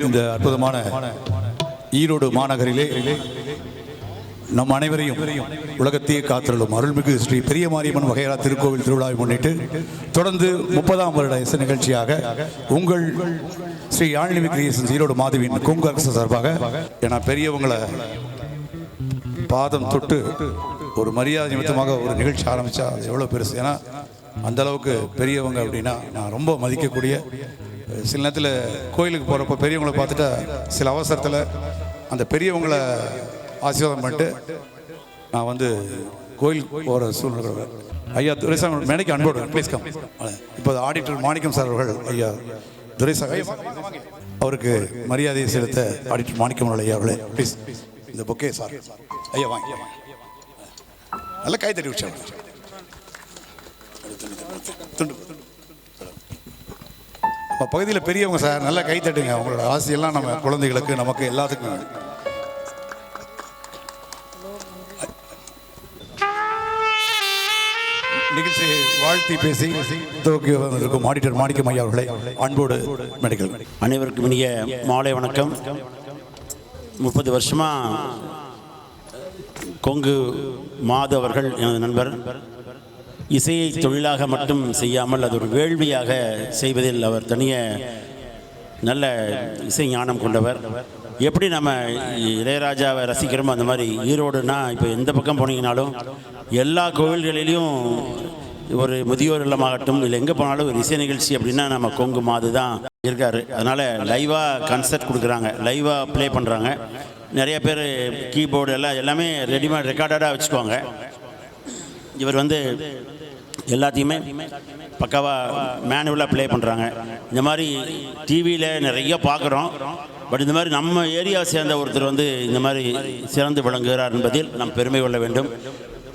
இந்த அற்புதமான ஈரோடு மாநகரிலே நம் அனைவரையும் உலகத்தையே காத்திருளும் அருள்மிகு ஸ்ரீ பெரிய மாரியம்மன் வகையறா திருக்கோவில் திருவிழாவை முன்னிட்டு தொடர்ந்து 30ஆம் வருட இசை நிகழ்ச்சியாக உங்கள் ஸ்ரீ ஆழ்நிவி கிரியேஷன்ஸ் ஈரோடு மாதவியின் கொங்கு அரசு சார்பாக ஏன்னா பெரியவங்களை பாதம் தொட்டு ஒரு மரியாதை நிமித்தமாக ஒரு நிகழ்ச்சி ஆரம்பித்தா அது எவ்வளோ பெருசு. ஏன்னா அந்த அளவுக்கு பெரியவங்க அப்படின்னா நான் ரொம்ப மதிக்கக்கூடிய, சில நேரத்தில் கோயிலுக்கு போகிறப்ப பெரியவங்களை பார்த்துட்டா சில அவசரத்தில் அந்த பெரியவங்களை ஆசீர்வாதம் பண்ணிட்டு நான் வந்து கோயில் போகிற சூழ்நிலை. ஐயா துரைசாமி மேடைக்கு அன்போடு ப்ளீஸ் கம். இப்போ ஆடிட்டர் மாணிக்கம் சார் அவர்கள் ஐயா துரைசாமி அவருக்கு மரியாதையை செலுத்த ஆடிட்டர் மாணிக்கம் அவர்கள் ஐயா அவர்களே ப்ளீஸ் இந்த பொக்கே சார் ஐயா வாங்க நல்லா கை தட்டி வச்சாங்க. நம்ம பகுதியில் பெரியவங்க சார் நல்லா கை தட்டுங்க. அவங்களோட ஆசையெல்லாம் நம்ம குழந்தைகளுக்கு நமக்கு எல்லாத்துக்கும். நிகழ்ச்சியை வாழ்த்தி பேசி துவக்கி வந்திருக்கும் ஆடிட்டர் மாணிக்கம் ஐயா அவர்களை அன்போடு மெடிக்கல். அனைவருக்கும் இனிய மாலை வணக்கம். 30 வருஷமா கொங்கு மாது அவர்கள் எனது நண்பர். இசையை தொழிலாக மட்டும் செய்யாமல் அது ஒரு வேள்வியாக செய்வதில் அவர் தனிய நல்ல இசை ஞானம் கொண்டவர். எப்படி நம்ம இளையராஜாவை ரசிக்கிறோமோ அந்த மாதிரி ஈரோடுனா இப்போ எந்த பக்கம் போனீங்கனாலும் எல்லா கோவில்களிலையும் ஒரு முதியோர் இல்லமாகட்டும் இல்லை எங்கே போனாலும் ஒரு இசை நிகழ்ச்சி அப்படின்னா நம்ம கொங்கு மாது தான் இருக்கார். அதனால் லைவாக கன்சர்ட் கொடுக்குறாங்க, லைவாக ப்ளே பண்ணுறாங்க. நிறைய பேர் கீபோர்டு எல்லாமே ரெடிமேட் ரெக்கார்டடாக வச்சுக்குவாங்க. இவர் வந்து எல்லாத்தையுமே பக்காவாக மேனுவலாக ப்ளே பண்ணுறாங்க. இந்த மாதிரி டிவியில் நிறைய பார்க்குறோம். பட் இந்த மாதிரி நம்ம ஏரியாவை சேர்ந்த ஒருத்தர் வந்து இந்த மாதிரி சிறந்து விளங்குகிறார் என்பதில் நாம் பெருமை கொள்ள வேண்டும்.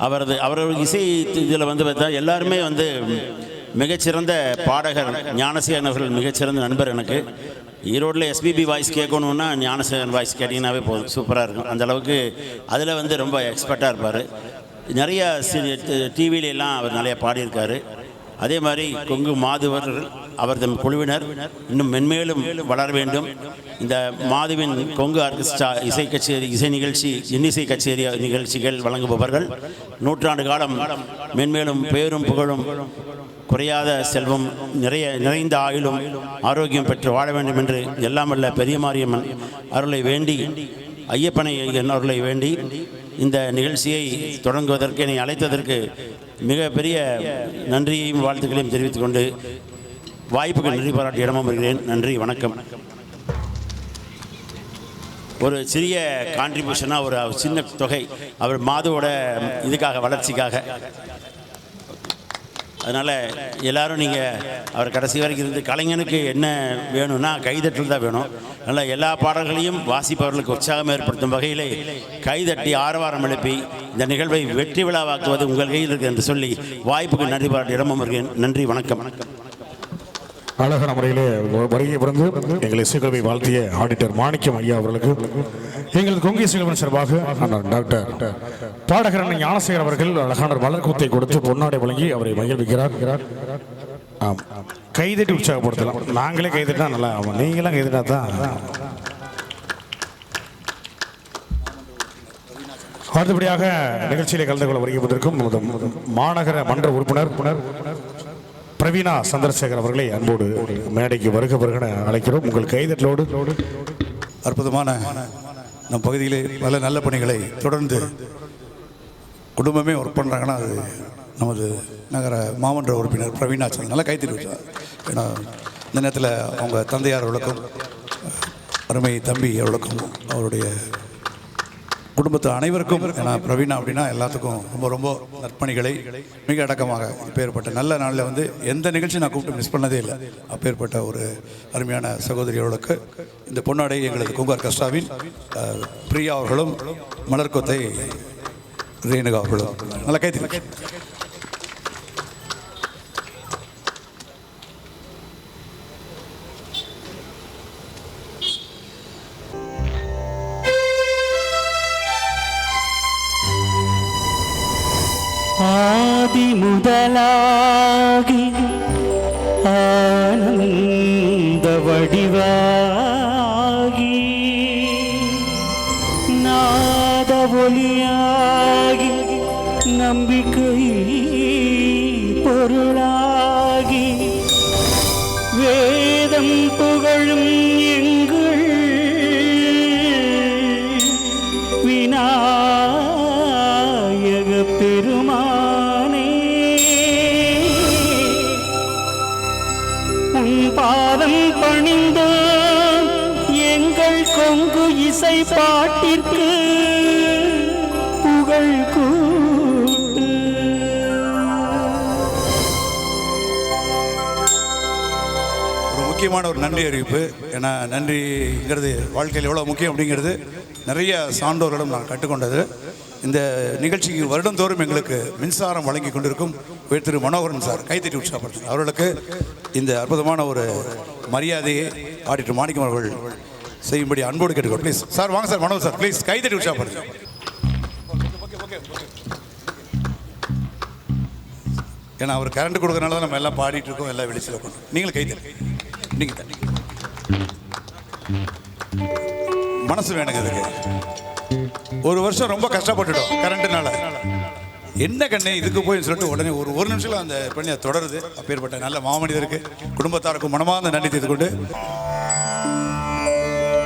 அவரது இசை இதில் வந்து பார்த்தா எல்லாருமே வந்து மிகச்சிறந்த பாடகர். ஞானசேகரன் அவர்கள் மிகச்சிறந்த நண்பர் எனக்கு. ஈரோட்டில் எஸ்பிபி வாய்ஸ் கேட்கணுன்னா ஞானசேகரன் வாய்ஸ் கேட்டிங்கன்னாவே போதும், சூப்பராக இருக்கும். அந்தளவுக்கு அதில் வந்து ரொம்ப எக்ஸ்பர்ட்டாக இருப்பார். நிறைய டிவிலெலாம் அவர் நிறைய பாடியிருக்காரு. அதே மாதிரி கொங்கு மாதுவர்கள் அவரது குழுவினர் இன்னும் மென்மேலும் வளர வேண்டும். இந்த மாதுவின் கொங்கு ஆர்கெஸ்ட்ரா இசை கச்சேரி இசை நிகழ்ச்சி இன்னிசை கச்சேரி நிகழ்ச்சிகள் வழங்குபவர்கள் நூற்றாண்டு காலம் மென்மேலும் பேரும் புகழும் குறையாத செல்வம் நிறைந்த ஆயுளும் ஆரோக்கியம் பெற்று வாழ வேண்டும் என்று எல்லாம் வல்ல பெரிய மாரியம்மன் அருளை வேண்டி, ஐயப்பனை அருளை வேண்டி இந்த நிகழ்ச்சியை தொடங்குவதற்கு என்னை அழைத்ததற்கு மிகப்பெரிய நன்றியையும் வாழ்த்துக்களையும் தெரிவித்துக் கொண்டு வாய்ப்புக்கு நன்றி பாராட்டி இடமும் வருகிறேன். நன்றி, வணக்கம். ஒரு சிறிய கான்ட்ரிபியூஷனாக ஒரு சின்ன தொகை அவர் மாதுவோட இதுக்காக வளர்ச்சிக்காக. அதனால் எல்லோரும் நீங்கள் அவர் கடைசி வரைக்கும் இருந்து கலைஞனுக்கு என்ன வேணும்னா கைதட்டல் தான் வேணும். அதனால் எல்லா பாடல்களையும் வாசிப்பவர்களுக்கு உற்சாகம் ஏற்படுத்தும் வகையிலே கைதட்டி ஆரவாரம் எழுப்பி இந்த நிகழ்வை வெற்றி விழாவாக்குவது உங்கள் கையில் இருக்குது என்று சொல்லி வாய்ப்புக்கு நன்றி பாராட்டி இடமும் வருகிறேன். நன்றி, வணக்கம். அழகான முறையிலே வருகை புரிந்து எங்களை இசைக்குழுவை வாழ்த்திய ஆடிட்டர் மாணிக்கம் ஐயா அவர்களுக்கு எங்களது கொங்கு இசைக்குழுவின் சார்பாக டாக்டர் பாடகர் ஞானசேகர் அவர்கள் அழகான மலர்கூத்தை கொடுத்து பொன்னாடை வழங்கி அவரை மகிழ்விக்கிறார். கைதட்டி உற்சாகப்படுத்தலாம். நாங்களே கைதட்டா நல்லா, நீங்களாம் கைதட்டா தான். அடுத்தபடியாக நிகழ்ச்சியிலே கலந்து கொள்ள வருகை புரிந்திருக்கும் மாநகர மன்ற உறுப்பினர் பிரவீனா சந்திரசேகர் அவர்களை அன்போடு மேடைக்கு வருக அழைக்கிறோம். உங்கள் கைதட்டலோடு. அற்புதமான நம் பகுதியிலே பல நல்ல பணிகளை தொடர்ந்து குடும்பமே ஒர்க் பண்ணுறாங்கன்னா அது நமது நகர மாமன்ற உறுப்பினர் பிரவீனா நல்லா கைத்தட்டி வச்சார். ஏன்னா இந்த நேரத்தில் அவங்க தந்தையார் அவர்களுக்கும் அருமை தம்பி அவர்களுக்கும் அவருடைய குடும்பத்து அனைவருக்கும், ஏன்னா பிரவீனா அப்படின்னா எல்லாத்துக்கும் ரொம்ப ரொம்ப நற்பணிகளை மிக அடக்கமாக இப்பேற்பட்ட நல்ல நாளில் வந்து எந்த நிகழ்ச்சி நான் கூப்பிட்டு மிஸ் பண்ணதே இல்லை. அப்பேற்பட்ட ஒரு அருமையான சகோதரியோளுக்கு இந்த பொன்னாடை எங்களது கொங்கு ஆர்கெஸ்ட்ராவின் பிரியா அவர்களும் மலர்கொத்தை ரேணுகா அவர்களும் நல்லா கைத்தறி. ஆதி முதலாகி ஆனந்த வடிவாய் ஒளியாகி நம்பிக்கை பொருளாகி வேதம் புகழும் எங்கள் விநாயக பெருமானே, உன் பாதம் பணிந்தோ எங்கள் கொங்கு இசை பாட்டிற்கு புகழ் கூட்டு. ஒரு முக்கியமான ஒரு நன்றி அறிவிப்பு. ஏன்னா நன்றிங்கிறது வாழ்க்கையில் எவ்வளோ முக்கியம் அப்படிங்கிறது நிறைய சான்றோர்களிடம் நான் கற்றுக்கொண்டது. இந்த நிகழ்ச்சிக்கு வருடந்தோறும் எங்களுக்கு மின்சாரம் வழங்கி கொண்டிருக்கும் திரு மனோகரன் சார், கைத்தட்டி உற்சாகப்படுத்து அவர்களுக்கு இந்த அற்புதமான ஒரு மரியாதையை ஆடிட்டர் மாணிக்கம் அவர்கள் செய்யும்படி அன்போடு கேட்டுக்கோ. ப்ளீஸ் சார், வாங்க சார், மனோகர் சார், ப்ளீஸ் கைத்தட்டி உற்சாகப்படுத்து. ஏன்னா அவர் கரண்ட் கொடுக்கறனால தான் நம்ம எல்லாம் பாடிட்டு இருக்கோம், எல்லாம் வெளிச்சில் இருக்கோம். நீங்களும் கைத்தட்டி, நீங்கள் தண்ணி மனசு வேணுங்க அதுக்கு. ஒரு வருஷம் ரொம்ப கஷ்டப்பட்டுட்டோம் கரண்ட்டுனால. என்ன கண்ணே இதுக்கு போய் சொல்லிட்டு உடனே ஒரு நிமிஷம் அந்த பண்ணி அது தொடருது. அப்பேற்பட்ட நல்ல மாமனிதருக்கு குடும்பத்தாருக்கும் மனமார்ந்த நன்றி தெரிந்து கொண்டு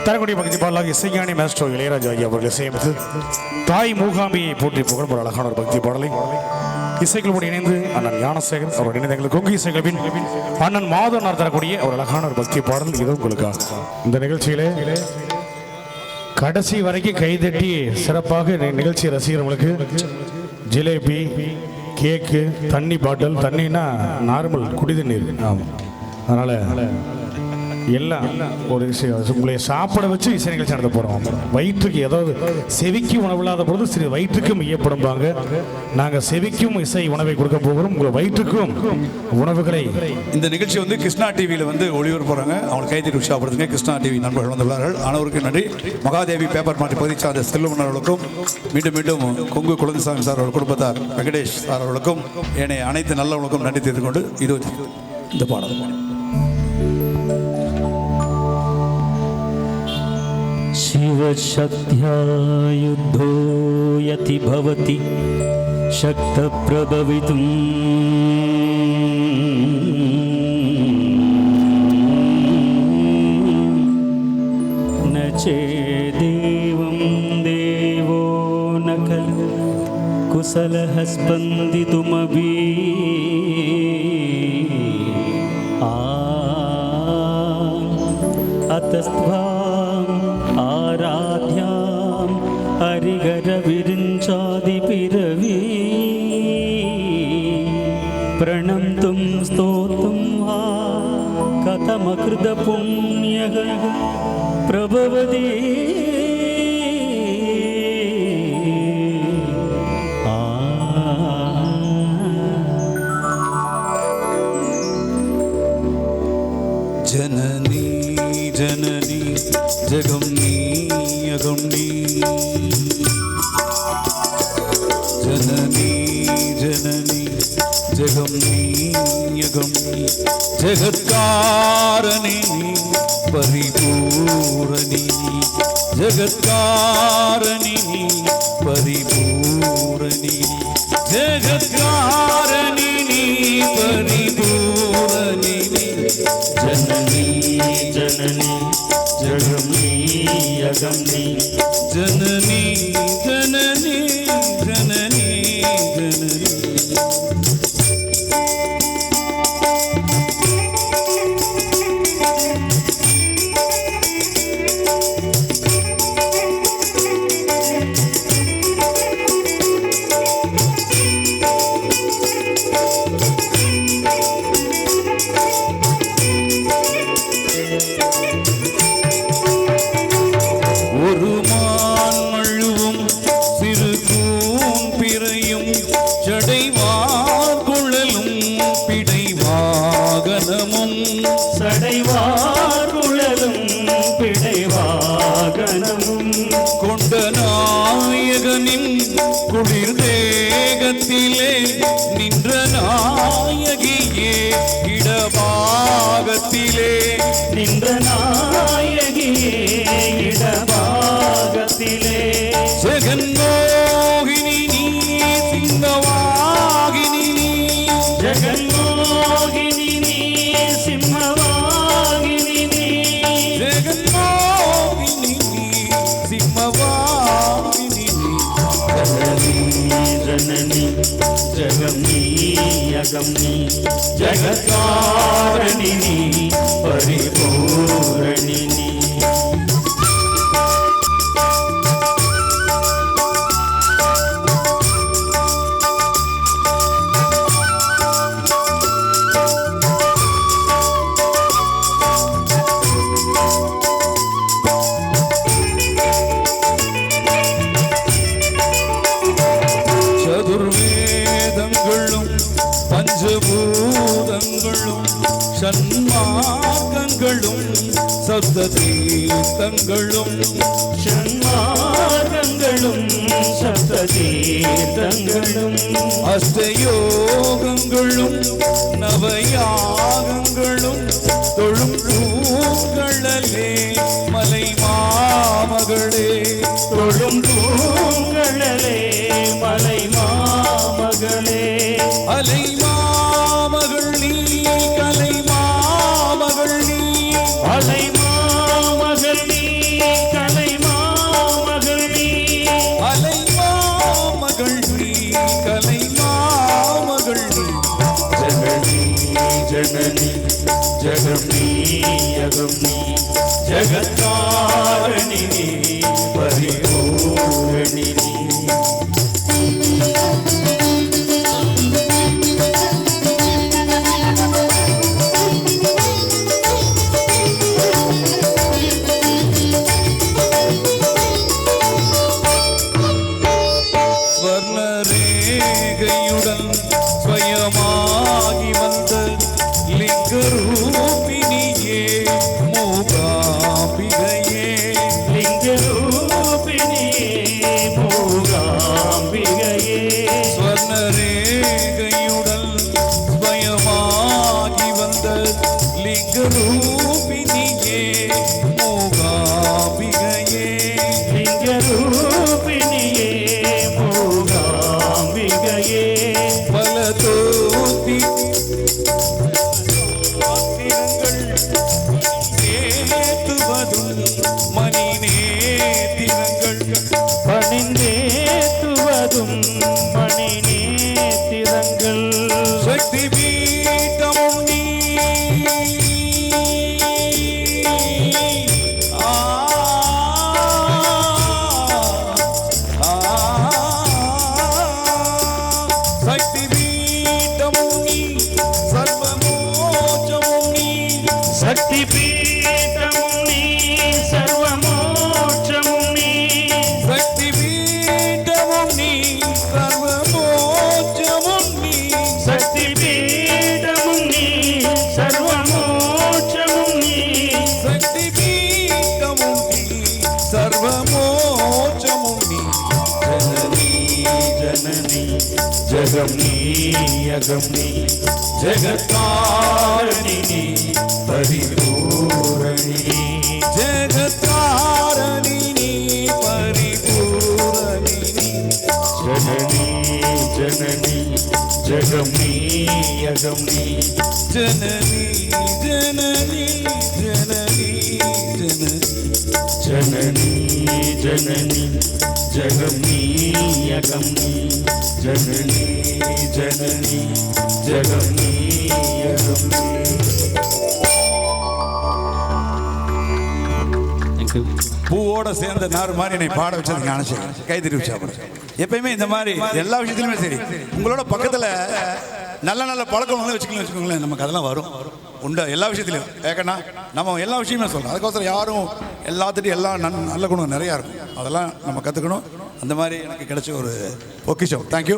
தரக்கூடிய பகுதி பாடலாக இசைஞானி மாஸ்டர் இளையராஜா ஐயா அவர்கள் இசையமைத்து தாய் மூகாம்பியை போற்றி புகழ் ஒரு அழகான ஒரு பக்தி பாடலை இசைகளோடு இணைந்து அண்ணன் ஞானசேகர் அவர் இணைந்து எங்களுக்கு கொங்கு இசைகளின் அண்ணன் மாதவனார் தரக்கூடிய ஒரு அழகான ஒரு பக்தி பாடல் இது உங்களுக்காக. இந்த நிகழ்ச்சியிலே கடைசி வரைக்கும் கைதட்டி சிறப்பாக நிகழ்ச்சி ரசிகர்களுக்கு ஜிலேபி, கேக்கு, தண்ணி பாட்டில், தண்ணின்னா நார்மல் குடி தண்ணீர். ஆமாம், அதனால் எல்லாம் ஒரு உங்களை சாப்பிட வச்சு இசை நிகழ்ச்சி நடத்த போகிறோம். வயிற்றுக்கு ஏதாவது செவிக்கு உணவு இல்லாத பொழுது சிறு வயிற்றுக்கும் ஈயப்படும்பாங்க. நாங்கள் செவிக்கும் இசை உணவை கொடுக்க போகிறோம், உங்கள் வயிற்றுக்கும் உணவுகளை. இந்த நிகழ்ச்சி வந்து கிருஷ்ணா டிவியில் வந்து ஒளிபரப்பு போகிறாங்க. அவங்க கைத்தட்டி உற்சாகப்படுத்துங்க. கிருஷ்ணா டிவி நண்பர்கள் வந்துள்ளார்கள். அனைவருக்கும் நன்றி. மகாதேவி பேப்பர் மாற்றி பகுதி சார்ந்த செல்வமன் அவர்களுக்கும் மீண்டும் மீண்டும் கொங்கு குழந்தைசாமி சார் அவர்கள் குடும்பத்தார் வெங்கடேஷ் சார் அவர்களுக்கும் ஏனைய அனைத்து நல்லவர்களுக்கும் நன்றி தெரிந்து கொண்டு இது இந்த பாடல். शिवशक्त्या युद्धो यति भवति शक्तप्रभवितुं न चेदेवं देवो न खलु कुशलः स्पन्दितुमपि अतस्त्वाम् आराध्यां हरिहरविरिञ्चादिपिरवी प्रणम्तुं स्तोतुं वा कथमकृतपुण्यः प्रभवति जननी जननी जगम्नी अगम्नी जननी जननी जगम्नी अगम्नी जगत्कारिणी परिपूरणी जगत्कारिणी परिपूरणी जगत्कारिणी परिपूरणी जननी जननी जगम्नी अगम्नी जननी जननी जननी जननी ஒரு மான் மழுவும் சிறு கூன் பிறையும் ஜடைவார் குழலும் பிடைவாகனமும் சடைவார் குழலும் பிடைவாகனமும் கொண்ட நாயகனின் குளிர் தேகத்திலே நின்ற நாயகியே இடபாகத்திலே நின்ற நாயகியே இடபாகத்திலே ஜெகன்மோ அகம் நீ ஜகத்காரணி நீ பரிபூரணி நீ சதுர்வேதங்களும் பஞ்சபூதங்களும் சன்மார்க்கங்களும் சப்ததீர்த்தங்களும் ஷண்மார்க்கங்களும் சப்ததீர்த்தங்களும் அஷ்டயோகங்களும் நவயாகங்களும் தொழும் பூங்களே மலை மாமகளே தொழும் பூங்களே மலை மாமகளே அலை மாமகள் நீ கலை மாமகள் நீ அலை மாமகள் நீ கலை மாமகள் நீ அலை மாமகள் நீ கலை மாமகள் நீ ஜனனி ஜனனி ஜகம் நீ யகம் நீ ஜகத்காரணி நீ பரிபூரணி நீ ஸ்வர்ணரேகையுடன் ஸ்வயமாகி வந்த லிங்கரூபிணியே மூகாம்பிகையே லிங்கரூபிணியே மூகாம்பிகையே ஸ்வர்ணரேகையுடன் ஸ்வயமாகி வந்த லிங்கரூபிணியே மூகாம்பிகையே லிங்கரூபிணியே மூகாம்பிகையே பல தோத்தி நேத்துவதும் மணி நேத்திரங்கள் பணிந்தேத்துவதும் மணி நேத்திரங்கள் சக்தி பீட்டமும் நீ ஆ, ஆ, சக்தி பீட்டமும் நீ சர்வமோட்சமும் நீ சக்தி பீட்டமும் நீ சர்வமோட்சமும் நீ சக்தி பீட்டமும் நீ சர்வமோட்சமும் நீ சக்தி பீட்டமும் நீ சர்வமோட்சமும் நீ சக்தி பீட்டமும் நீ சர்வமோட்சமும் நீ ஜனனி ஜகம் நீ யகம் நீ ஜகத்காரணி நீ பரிபூரணி ஜெகத்காரணி நீ பரிபூரணி நீ ஜனனி ஜனனி ஜகம் நீ யகம் நீ ஜனனி ஜனனி ஜனனி ஜனனி ஜனனி ஜனனி ஜகம் நீ யகம் நீ ஜனனி ஜனனி ஜகம் நீ யகம் நீ பூவோட சேர்ந்த நார் மாதிரி என்னை பாட வச்சது ஞானசேகர் கை தட்டி வச்சா எப்பயுமே இந்த மாதிரி எல்லா விஷயத்திலுமே சரி உங்களோட பக்கத்தில் நல்ல நல்ல பழக்கம் வந்து வச்சுக்கோங்களேன் நமக்கு அதெல்லாம் வரும் உண்டு எல்லா விஷயத்துலையும் ஏக்கண்ணா நம்ம எல்லா விஷயமே சொல்கிறோம் அதுக்கோசரம் யாரும் எல்லாத்துட்டையும் எல்லா நல்ல குணம் நிறையா இருக்கும் அதெல்லாம் நம்ம கற்றுக்கணும் அந்த மாதிரி எனக்கு கிடைச்ச ஒரு பொக்கிஷம் தேங்க்யூ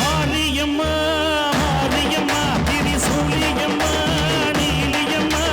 ஆரியம்மா ஆரியம்மா திரிசூலியம்மா நீலியம்மா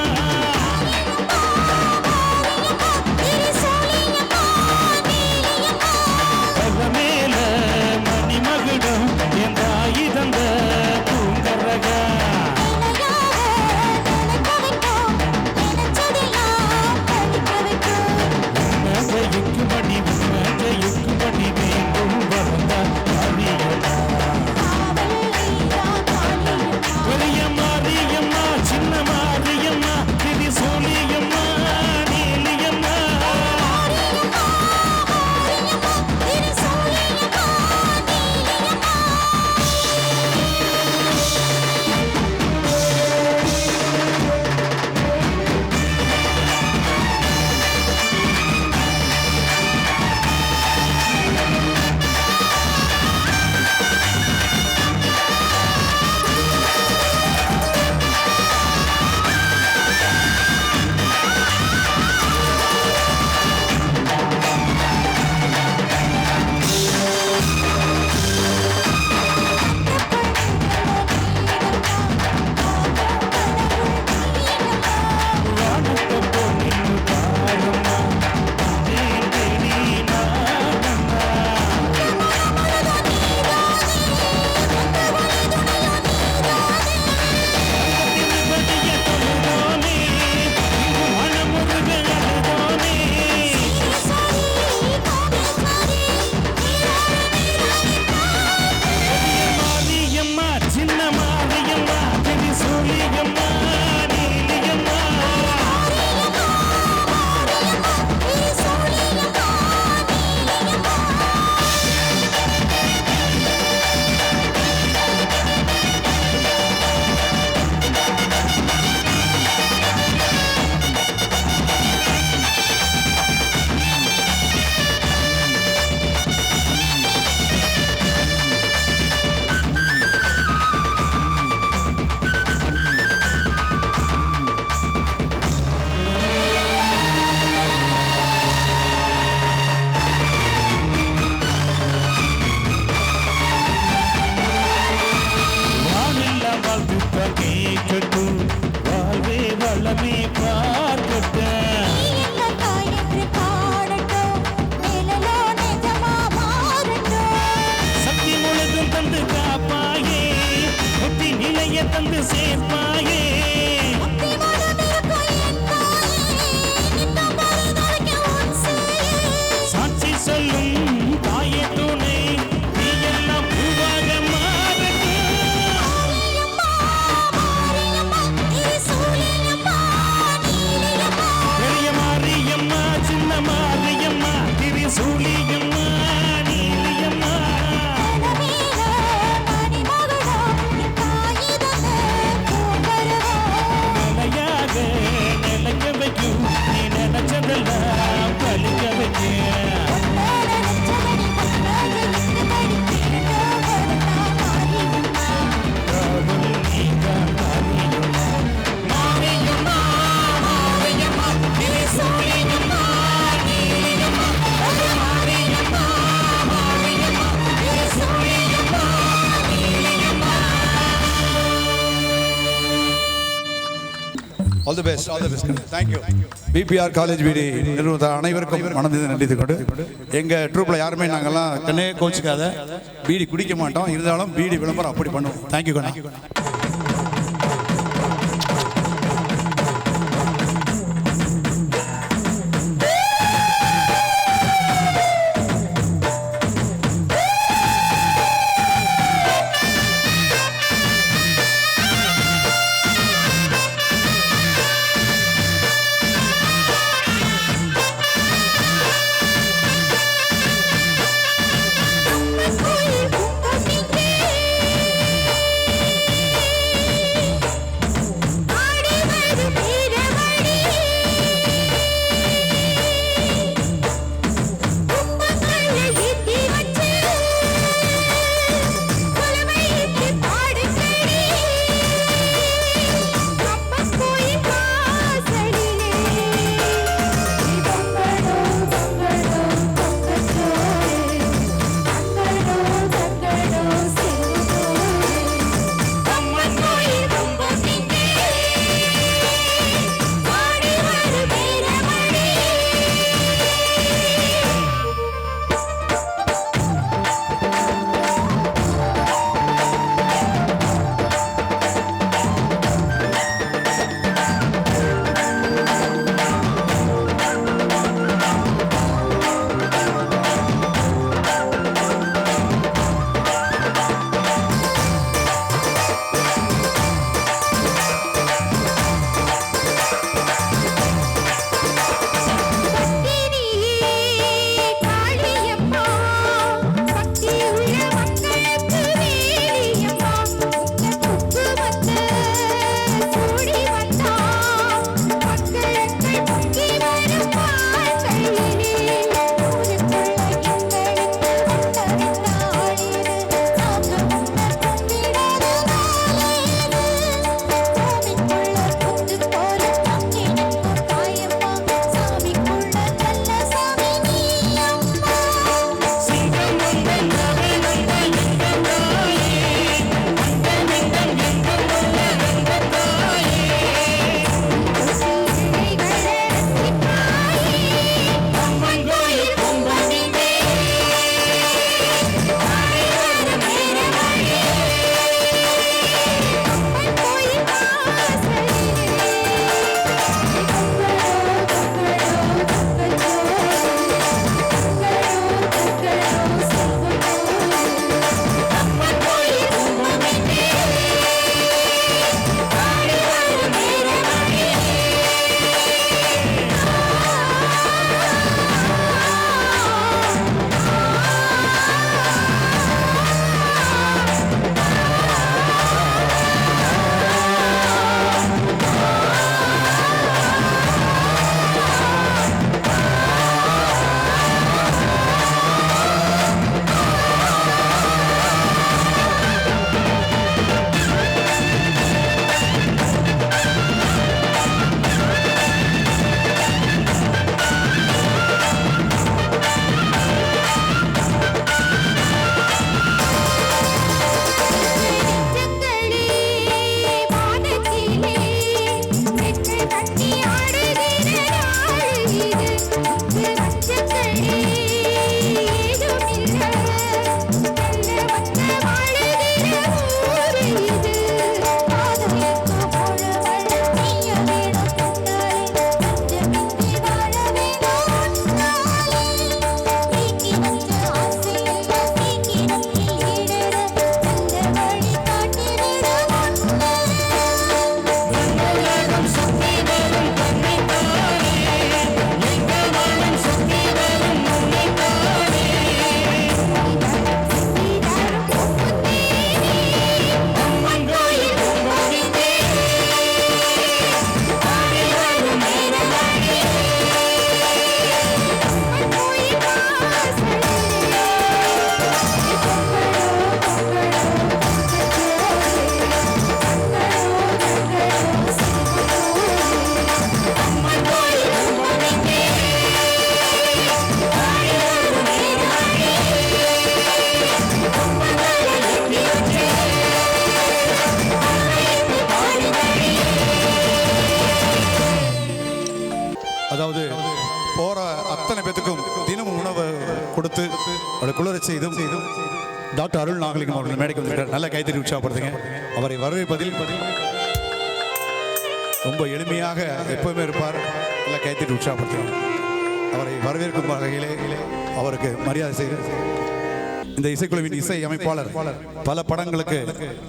தந்து சேர்ப்பாயே சாட்சி சொல்லும் தாயே துணை நீ எல்லாம் பூவாக பெரிய மாரியம்மா சின்ன மாரியம்மா திரிசூலியம்மா நீலியம்மா நிலையாக நிலைக்க வைக்கும் நீ நினைச்சதெல்லாம் பலிக்க வைக்க all the best, all the best. Thank you. PPR college வீடு நிறுவன அனைவருக்கும் மனதில் நன்றி கொண்டு எங்கள் ட்ரூப்பில் யாருமே நாங்கள்லாம் கண்ணே கோச்சிக்காத பீடி குடிக்க மாட்டோம், இருந்தாலும் பீடி விளம்பரம் அப்படி பண்ணுவோம். தேங்க்யூ கண்ணா. அவரை குளிரச் செய்தும் டாக்டர் அருள் நாகலிங்கம் அவர்கள் மேடைக்கு வந்திருக்கிறார். நல்ல கைத்தறி உற்சாகப்படுத்துங்க. அவரை வரவேற்பதில் ரொம்ப எளிமையாக எப்பவுமே இருப்பார். நல்ல கைத்தறி உற்சாகப்படுத்துங்க. அவரை வரவேற்கும் வகையிலே அவருக்கு மரியாதை செய்து இந்த இசைக்குழுவின் இசை அமைப்பாளர் பல படங்களுக்கு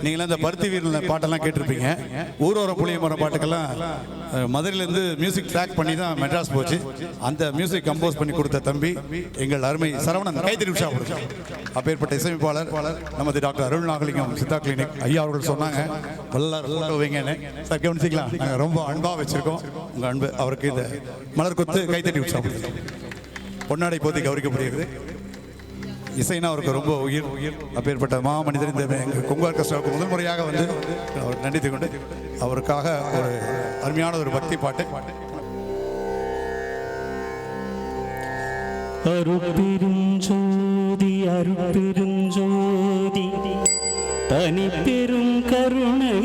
நீங்களாம் இந்த பருத்தி வீரன் பாட்டெல்லாம் கேட்டிருப்பீங்க. ஊரோர புளியமரம் பாட்டுக்கெல்லாம் மதுரையிலேருந்து மியூசிக் ட்ராக் பண்ணி தான் மெட்ராஸ் போச்சு. அந்த மியூசிக் கம்போஸ் பண்ணி கொடுத்த தம்பி எங்கள் அருமை சரவணன் கைத்தறி உற்சாகப்படுத்தும். அப்பேற்பட்ட இசையமைப்பாளர் நமது டாக்டர் அருள் நாகலிங்கம் சித்தா கிளினிக் ஐயா அவர்கள் சொன்னாங்க எல்லாரும் வைங்கன்னு. சார் கவனிச்சிக்கலாம், நாங்கள் ரொம்ப அன்பாக வச்சுருக்கோம். உங்கள் அன்பு அவருக்கு இந்த மலர் கொத்து கைத்தறி உற்சாகப்படுத்தும். பொன்னாடை போத்தி கௌரிக்கப்படுகிறது. இசைனா அவருக்கு ரொம்ப உயிர். அப்பேற்பட்ட மாமனிதர் இந்த கொங்கு ஆர்கெஸ்ட்ராவுக்கு முதல் முறையாக வந்து அவர் நன்றி கொண்டு அவருக்காக ஒரு அருமையான ஒரு பக்தி பாட்டு. அருட்பெருஞ்சோதி அருட்பெருஞ்சோதி தனி பெரும் கருணை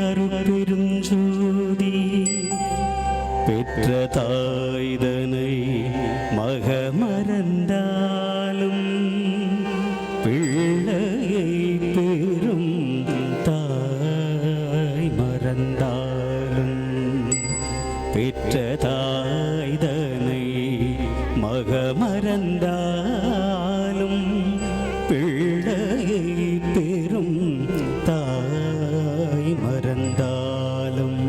அருட்பெருஞ்சோதி பெற்ற தாய்தனை மகமறந்தாலும் பிள்ளையை பெரும் தாய் மறந்தாலும் பெற்ற தாய்தனை மகமறந்தாலும் பிள்ளையை பெரும் தாய் மறந்தாலும்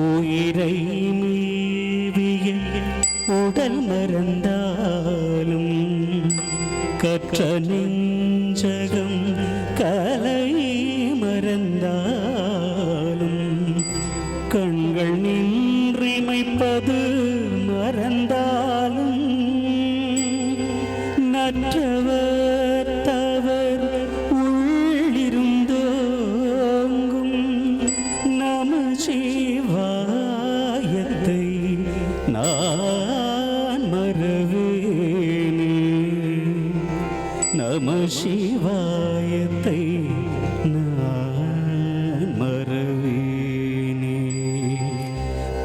உயிரை மீவிய உடல் மறந்தாலும் கற்ற நெஞ்சகம் கலை மறந்தாலும் கண்கள் நின்றிமைப்பது மறந்தாலும் நற்றவர் தவர் உள்ளிருந்தோங்கும் நம சிவாயத்தை நான் மறவேனே. நம சிவாயத்தை நான் மறவேனே.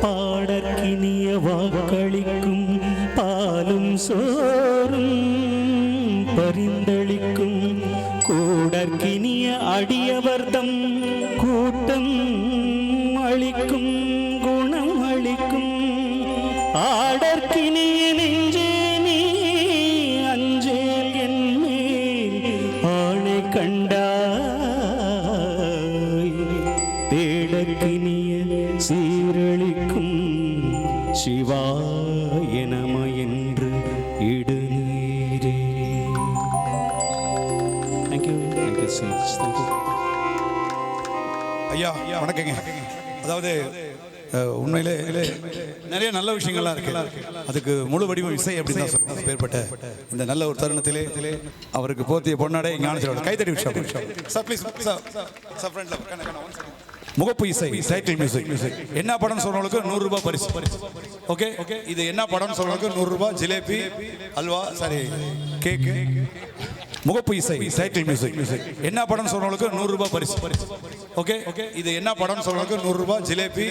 பாடற்கினிய வாக்களிக்கும் பாலும் சோறும் பரிந்தளிக்கும் கூடற்கினிய அடியவர்தம் கூட்டம் அளிக்கும் குணம் அளிக்கும் ஆடற்கினிய நெஞ்சே நீ அஞ்சேல் என்மேல் ஆணை கண்டாய் தேடற்கினிய சீரழிக்கும் சிவாய நம என்று இடுநீரே. Thank you so much. தேங்க்யூ ஐயா வணக்கங்க. அதாவது உண்மையிலே நிறைய நல்ல விஷயங்கள்லாம் இருக்கு. அதுக்கு முழு வடிவம் இசை அப்படின்னு தான் சொல்லுவோம். பேர்பட்ட இந்த நல்ல ஒரு தருணத்திலே அவருக்கு போத்திய பொன்னாடை ஞானசேகரன் கைத்தறி முகப்பு இசை டைட்டில் மியூசிக். என்ன படம் சொல்றவங்களுக்கு 100 ரூபாய் பரிசு. ஓகே, இது என்ன படம் சொல்றவங்களுக்கு 100 ரூபாய் ஜிலேபி அல்வா சாரி கேக்கு. முகப்பு இசை டைட்டில் மியூசிக். என்ன படம் சொல்றவங்களுக்கு 100 ரூபாய் பரிசு. ஓகே, இது என்ன படம் சொல்றவங்களுக்கு 100 ரூபாய் ஜிலேபி.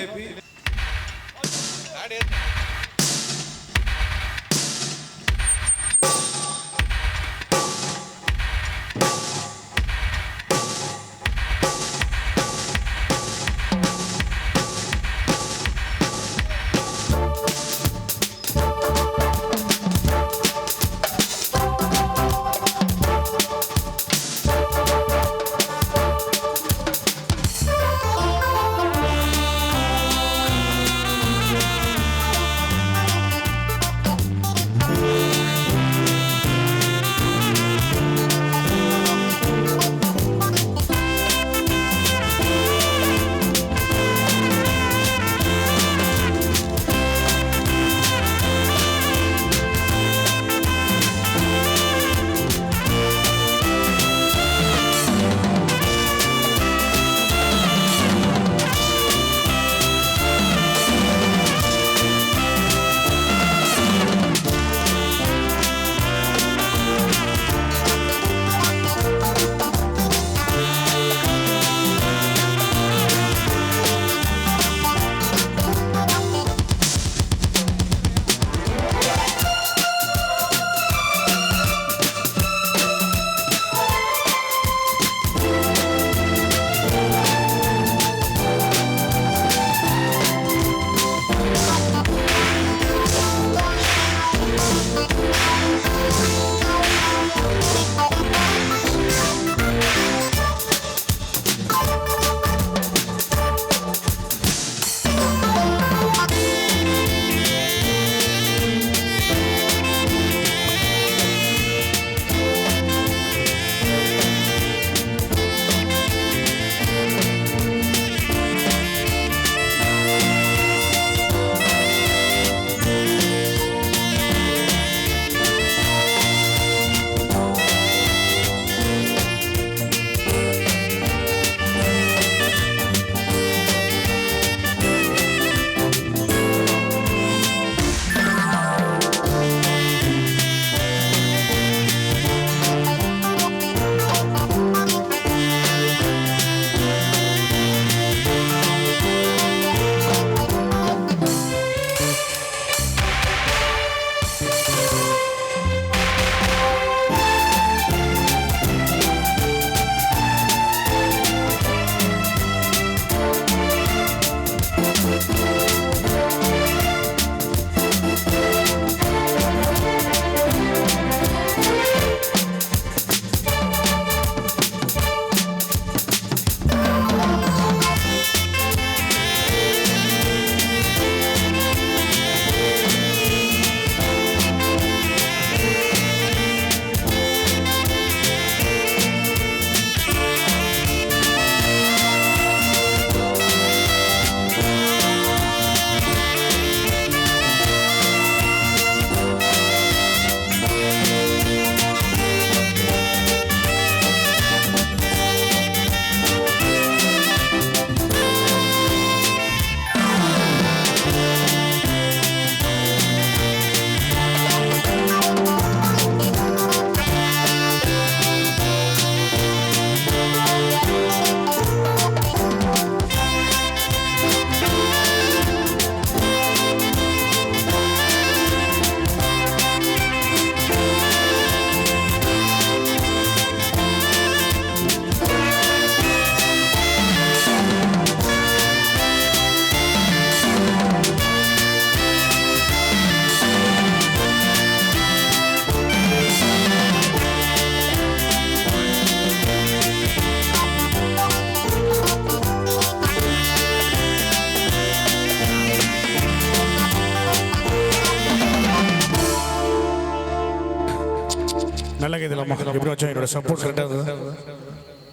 கைதலாமா எப்படி வச்சா என்னோட சப்போர்ட் கரெக்டாக இருந்தது.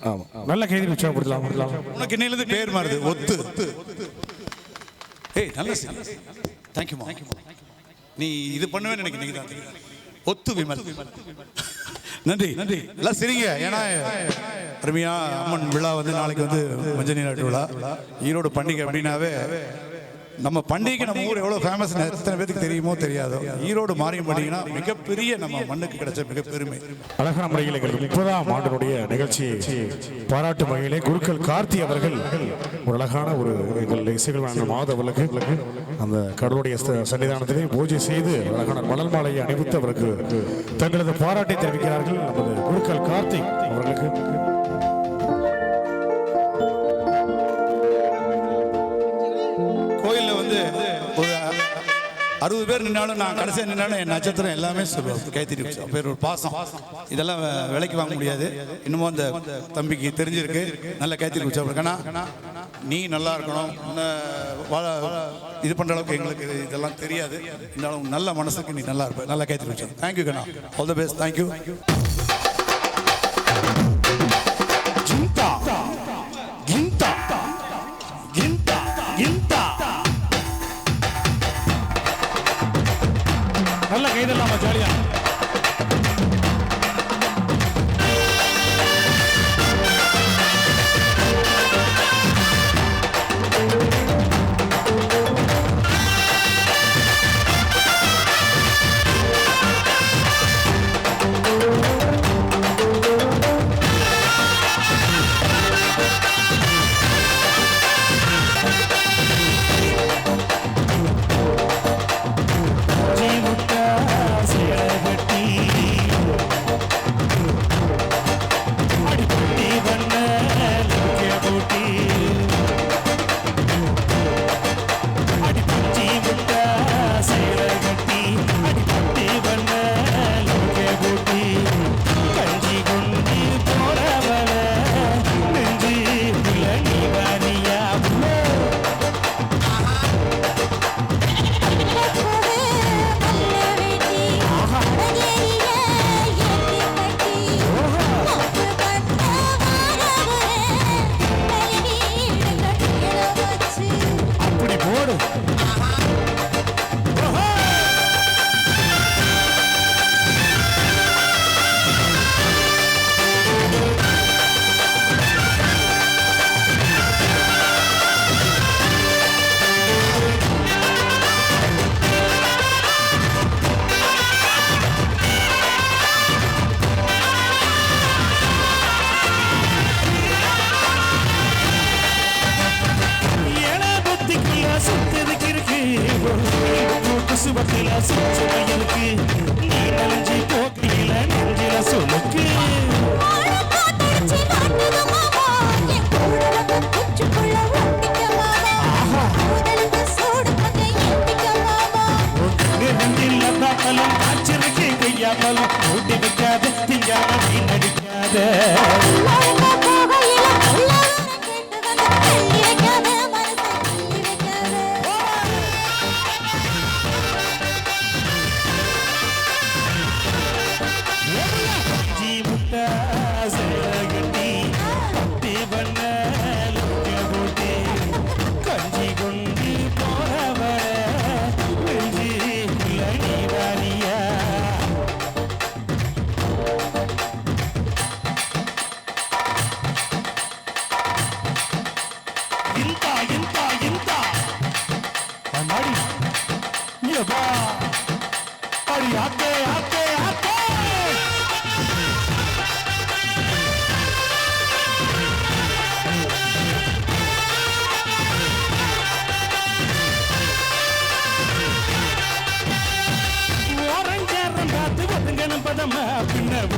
ஆமாம் நல்ல கைதி வச்சா கொடுக்கலாம். உனக்கு இன்னையிலேருந்து பேர் மாறுது ஒத்து. ஏய் நல்ல தேங்க்யூமா. நீ இது பண்ணுவேன்னு எனக்கு இன்னைக்கு தான் தெரியும். ஒத்து விமல். நன்றி நன்றி எல்லாம் சரிங்க. ஏன்னா அருமையா அம்மன் விழா வந்து நாளைக்கு வந்து மஞ்சள் நீராட்டு விழா. ஈரோடு பண்டிகை அப்படின்னாவே நம்ம பண்டிகைக்கு நம்ம ஊர் எவ்வளோ ஃபேமஸ் எத்தனை பேருக்கு தெரியுமோ தெரியாதோ. ஈரோடு மாரியம் பண்டிகைனா மிகப்பெரிய நம்ம மண்ணுக்கு கிடைச்ச மிக பெருமை. அழகான முறையில் எங்கள் 30ஆம் ஆண்டினுடைய நிகழ்ச்சி பாராட்டு வகையிலே குருக்கள் கார்த்தி அவர்கள் ஒரு அழகான ஒரு எங்கள் இசைகள் மாதவர்களுக்கு அந்த கடவுளுடைய சன்னிதானத்திலே பூஜை செய்து அழகான மலர் மாலையை அணிவித்து அவருக்கு தங்களது பாராட்டை தெரிவிக்கிறார்கள். நமது குருக்கள் கார்த்திக் அவர்களுக்கு கோயிலில் வந்து ஒரு 60 பேர் நின்னாலும் நான் கடைசியாக நின்னாலும் என் நட்சத்திரம் எல்லாமே சொல்லுவோம். கைத்தறி பேர் ஒரு பாசம். இதெல்லாம் விலைக்கு வாங்க முடியாது. இன்னமும் அந்த தம்பிக்கு தெரிஞ்சிருக்கு. நல்ல கைத்தறி உற்சாகம். நீ நல்லா இருக்கணும். இது பண்ணுற அளவுக்கு எங்களுக்கு இதெல்லாம் தெரியாது. இருந்தாலும் நல்ல மனசுக்கு நீ நல்லா இருப்ப. நல்ல கைத்தறி உற்சாகம். தேங்க்யூ கண்ணா. All the best. தேங்க்யூ. நல்ல கைதெல்லாம் ஜாலியா.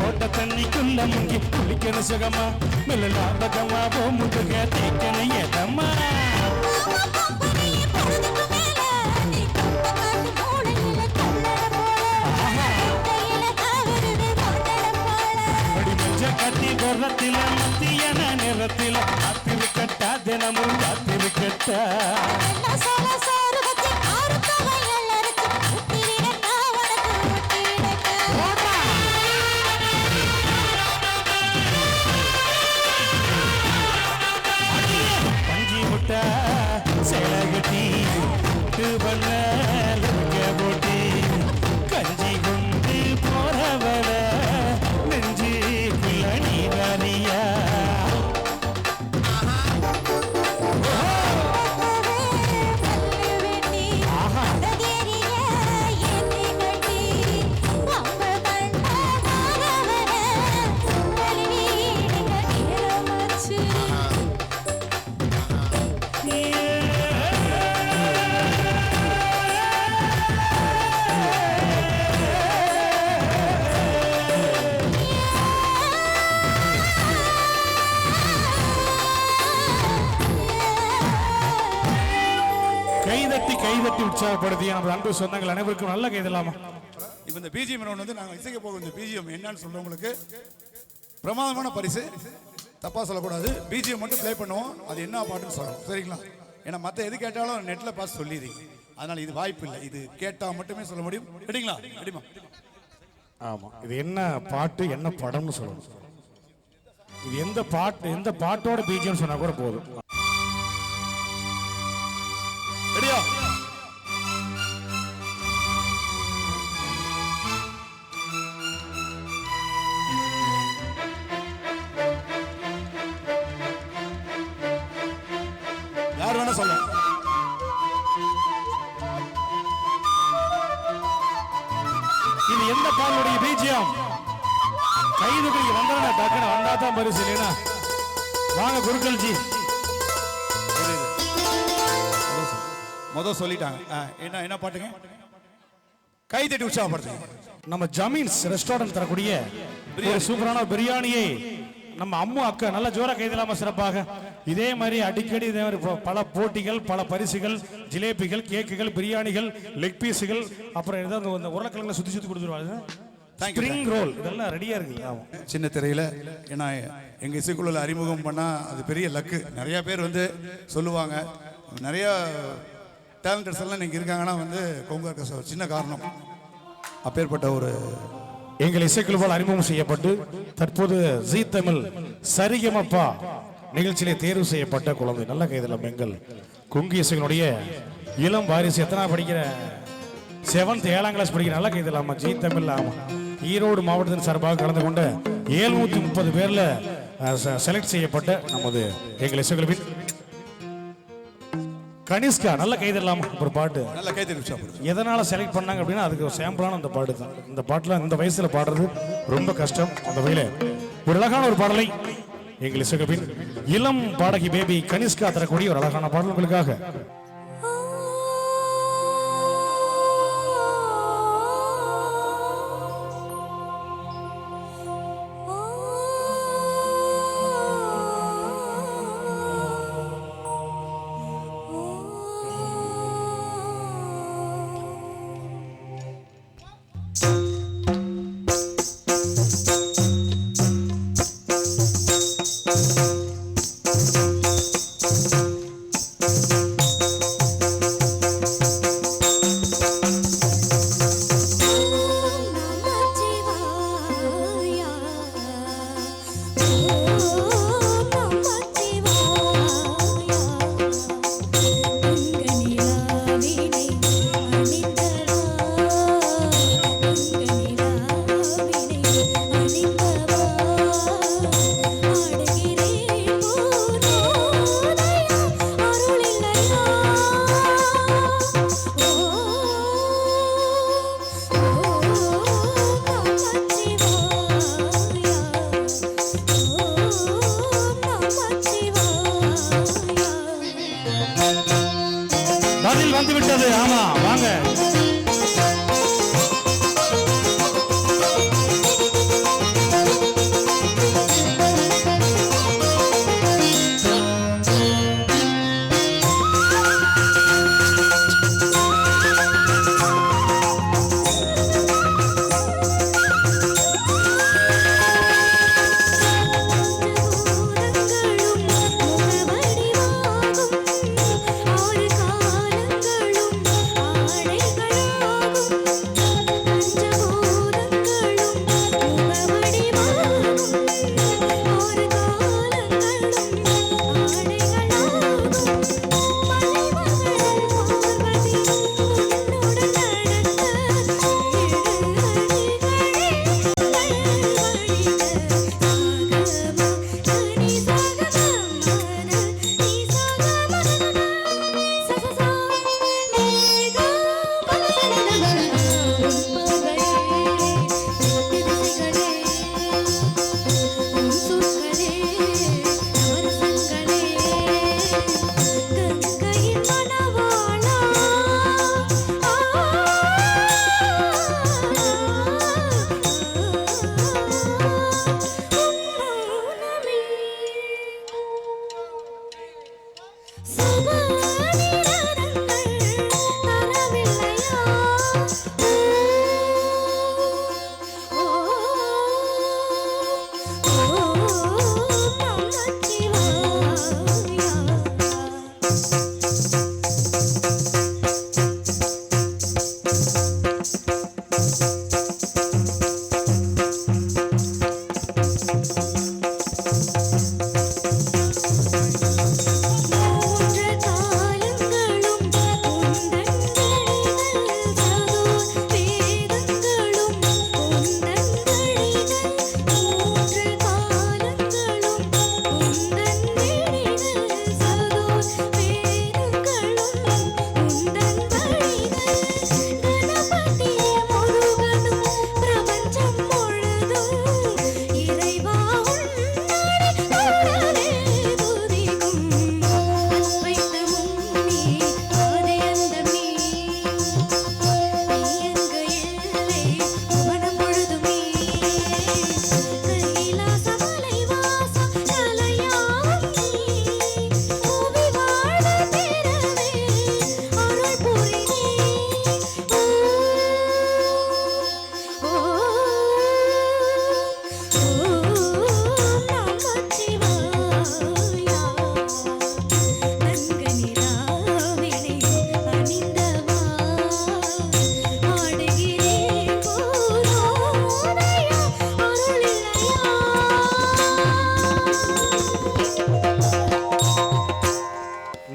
ஓட்ட தண்ணிக்குள்ள முங்கி குளிக்கணும் சுகமா மெல்ல லாபகமா போ முதுக தேக்கணும் ஏதம்மா கட்டி கொரத்தில மத்தியான நிறத்தில காத்திருக்கட்டா தினமும் காத்திருக்கட்டா பண்ண லக்க போட்டி கஞ்சி கொண்டு போறவள நெஞ்சு பிள்ளை நிறையா கைதட்டி உற்சாகப்படுத்திய நம்ம அன்பு சொந்தங்கள் அனைவருக்கும் நல்ல கைதலாமா. இப்போ இந்த பிஜிஎம் வந்து நாங்கள் இசைக்க போகும் இந்த பிஜிஎம் என்னன்னு சொல்றவங்களுக்கு பிரமாதமான பரிசு. தப்பா சொல்லக்கூடாது. பிஜிஎம் மட்டும் ப்ளே பண்ணுவோம், அது என்ன பாட்டுன்னு சொல்லணும், சரிங்களா? ஏன்னா மற்ற எது கேட்டாலும் நெட்டில் பார்த்து சொல்லிடுறீங்க, அதனால இது வாய்ப்பு இல்லை. இது கேட்டால் மட்டுமே சொல்ல முடியும். ரெடிங்களா? ரெடிமா? ஆமாம். இது என்ன பாட்டு என்ன படம்னு சொல்லணும். இது எந்த பாட்டோட பிஜிஎம் சொன்னா கூட போதும். ரெடியா? யார் வேணா சொல்ல. இது எந்த பாடலுடைய பிஜிஎம்? கைதுக்கு வந்தானே டக்குன்னு வந்தாதான் பரிசு இல்லைன்னா வாங்க குருக்கள் ஜி. முதல் சொல்லிட்டாங்க. என்ன பாட்டுங்க? கை தட்டி உற்சாகப்படுத்துங்க. நம்ம ஜமீன்ஸ் ரெஸ்டாரண்ட் தரக்கூடிய ஒரு சூப்பரான பிரியாணியை நம்ம அம்மு அக்கா நல்ல ஜோரா கைதலாம சிறப்பாக இதே மாதிரி அடிக்கடி இதே மாதிரி பல போட்டிகள், பல பரிசுகள், ஜிலேபிகள், கேக்குகள், பிரியாணிகள், லெக் பீஸுகள், அப்புறம் ஏதாவது இந்த உருளைக்கிழங்குல சுத்தி சுத்தி கொடுத்துருவாங்க. ஸ்ப்ரிங் ரோல் இதெல்லாம் ரெடியா இருக்கு. சின்ன திரையில ஏன்னா எங்க இசைக்குள்ள அறிமுகம் பண்ணா அது பெரிய லக்கு. நிறைய பேர் வந்து சொல்லுவாங்க, நிறைய டேலண்டர்ஸ் எல்லாம் நீங்க இருக்காங்கன்னா வந்து கொங்கு சின்ன காரணம். அப்பேற்பட்ட ஒரு எங்கள் இசைக்குழுவால் அறிமுகம் செய்யப்பட்டு தற்போது ஜீ தமிழ் சரிகமப்பா நிகழ்ச்சியிலே தேர்வு செய்யப்பட்ட குழந்தை. நல்ல கைதலம் எங்கள் கொங்கு இசைகளுடைய இளம் வாரிசு. எத்தனை படிக்கிற? 7th 7ஆம் கிளாஸ் படிக்கிற. நல்ல கைதலாமா ஜீ தமிழ். ஆமா, ஈரோடு மாவட்டத்தின் சார்பாக கலந்து கொண்ட 730 பேர்ல செலக்ட் செய்யப்பட்ட நமது எங்கள் இசைக்குழுவின் கனிஷ்கா. நல்ல கைதரலாம். ஒரு பாட்டு நல்ல கைதறி. எதனால செலக்ட் பண்ணாங்க அப்படின்னா அதுக்கு சாம்பிளான அந்த பாட்டு தான். இந்த பாட்டுல இந்த வயசுல பாடுறது ரொம்ப கஷ்டம். அந்த வகையில ஒரு அழகான ஒரு பாடலை எங்கள் இசைக்குழுவின் இளம் பாடகி பேபி கனிஷ்கா தரக்கூடிய ஒரு அழகான பாடல் உங்களுக்காக. பதில் வந்து விட்டது. ஆமா, வாங்க. ஆறு காலங்களும் ஆடை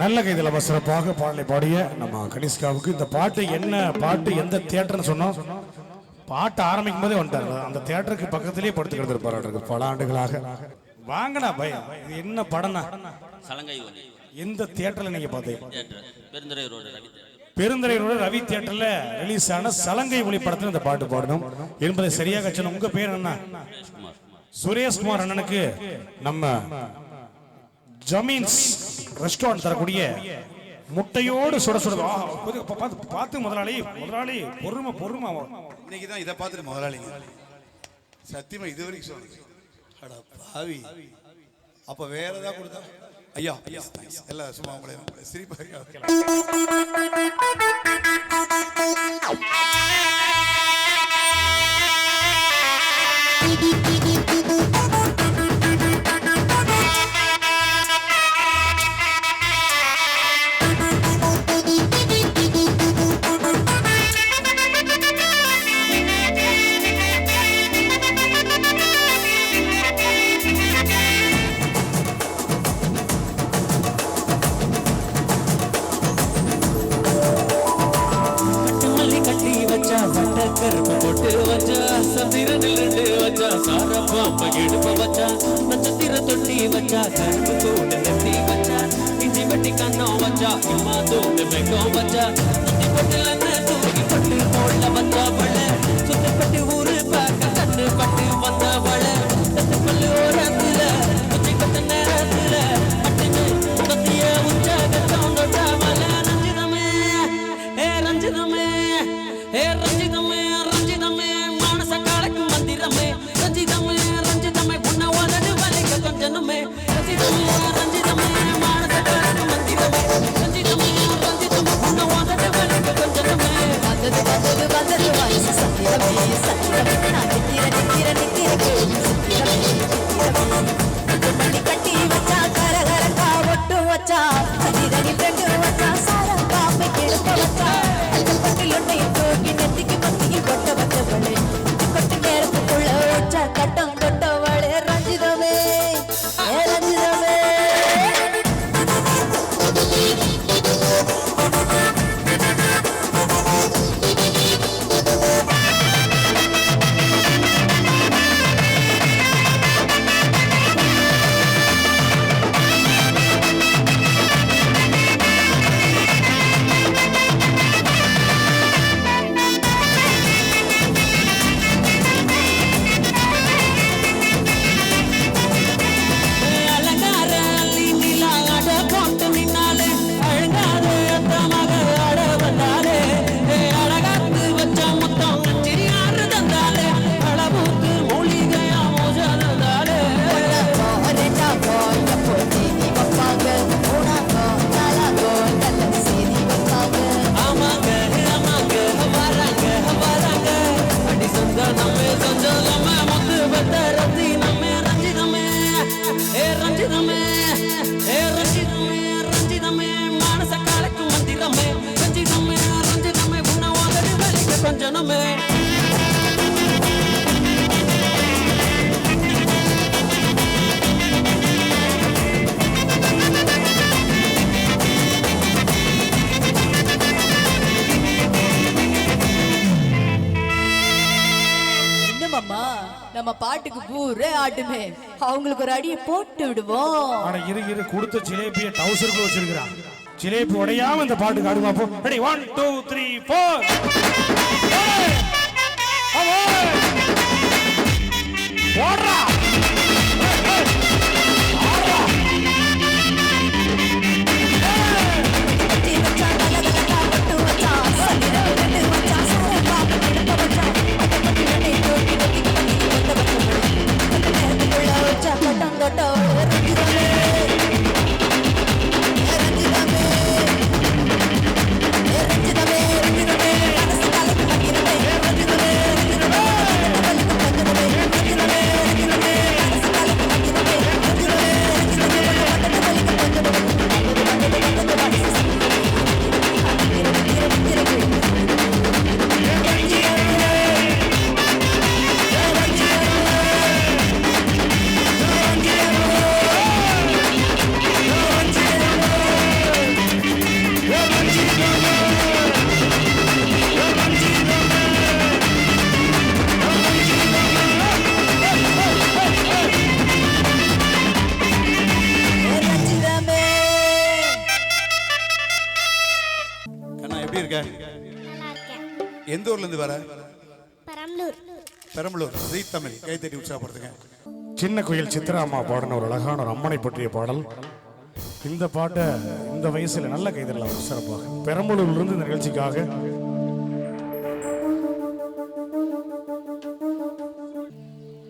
நல்ல கைதில் சிறப்பாக பாடலை பாடிய நம்ம கனிஷ்காவுக்கு இந்த பாட்டு என்ன பாட்டு எந்த தியேட்டர்னு சொன்னோம், பாட்டு ஆரம்பிக்கும் போதே வந்துட்டாரு. அந்த தியேட்டருக்கு பக்கத்திலேயே படுத்து கிடந்திருப்பாரு பல ஆண்டுகளாக. வாங்கண்ணா பை, இது என்ன படம்னா? சலங்கை. எந்த தியேட்டர்ல நீங்க பார்த்தீங்க? பெருந்துறை ரோடு பெருந்துறை ரோடு ரவி தியேட்டர்ல ரிலீஸ் ஆன சலங்கை ஒளி படத்தில் இந்த பாட்டு பாடணும் என்பதை சரியாக சொன்ன. உங்க பேர் என்ன? சுரேஷ்குமார் அண்ணனுக்கு நம்ம ஜமீன்ஸ் ரெஸ்டாரண்ட் தரக்கூடிய முட்டையோடு சுட சுட பார்த்து முதலாளி பொறுமை பொறுமை. இன்னைக்கு தான் இதை பார்த்துட்டு முதலாளிங்க சத்தியமா இது வரைக்கும் சொல்லுங்க. பாவி அப்ப வேற ஏதாவது கொடுத்தா ஐயா எல்லாம் சும்மா உங்களை சிரிப்பா. கருப்பு போட்டு வச்சா சந்திரனில் 2 வச்சா சாரப்பாம்பை எடுப்ப வச்சா நட்சத்திர தொட்டி வச்சா கருப்பு தூண்டு நெட்டி வச்சா இஞ்சி வட்டி கண்ணம் வச்சா இம்மா தூண்டு வெங்கம் வச்சா சுத்தி பட்டுல தூக்கி பட்டு போல வச்சா வள சுத்தி பட்டு ஊரு பார்க்க கண்ணு பட்டு வந்த வள தத்து பல்லு ஓரத்துல குச்சி கட்ட நேரத்துல பட்டுன்னு கத்திய உற்சாகத்தம் தொட்டா வள ரஞ்சிதமே ஏ ரஞ்சிதமே ஏ ரஞ்சிதமே ரஞ்சிதமே மானச காலக்கு மந்திரமே ரஞ்சிதமே ரஞ்சிதமே உன்ன உதடு வலிக்க கொஞ்சனமே ரஞ்சிதமே ரஞ்சிதமே மானச காலக்கு மந்திரமே ரஞ்சிதமே ரஞ்சிதமே உன்ன உதடு வலிக்க கொஞ்சனமே வந்தது வந்தது வந்தது வயசு சத்திரமே சத்திரமே நான் நித்திர நித்திர நித்திர கேள்வி சத்திரமே சத்திரமே மணி கட்டி வச்சா கரகரக்கா ஒட்டு வச்சா சதிரனி 2 வச்சா சார காப்பை கெடுப்ப வச்சா பட்டிலுண்டை தூக்கி நெத்திக்கு மத்திக்கு கொட்ட வச்சவளே கொட்டு நேரத்துக்குள்ள வச்சா கட்டம் கொட்டவளே ரஞ்சிதமே ஏ ரஞ்சிதமே நம்ம பாட்டுக்கு பூரே ஆட்டுமே அவங்களுக்கு ஒரு அடியை போட்டு விடுவோம். ஆனா இரு கொடுத்த ஜிலேபியை டவுசருக்குள்ள வச்சிருக்கான். ஜிலேபி உடையாம இந்த பாட்டுக்கு ஆடுமா போ. ரெடி 1 2 3 4 போடுறா. எந்த ஊர்லேருந்து வர? பெரம்பலூர். பெரம்பலூர். ஜீ தமிழ் கைத்தட்டி உற்சாகப்படுத்துங்க. சின்ன குயில் சித்ராமா பாடின ஒரு அழகான ஒரு அம்மனை பற்றிய பாடல். இந்த பாட்டை இந்த வயசுல நல்ல கைதறலாம் சிறப்பாக. பெரம்பலூரிலிருந்து இந்த நிகழ்ச்சிக்காக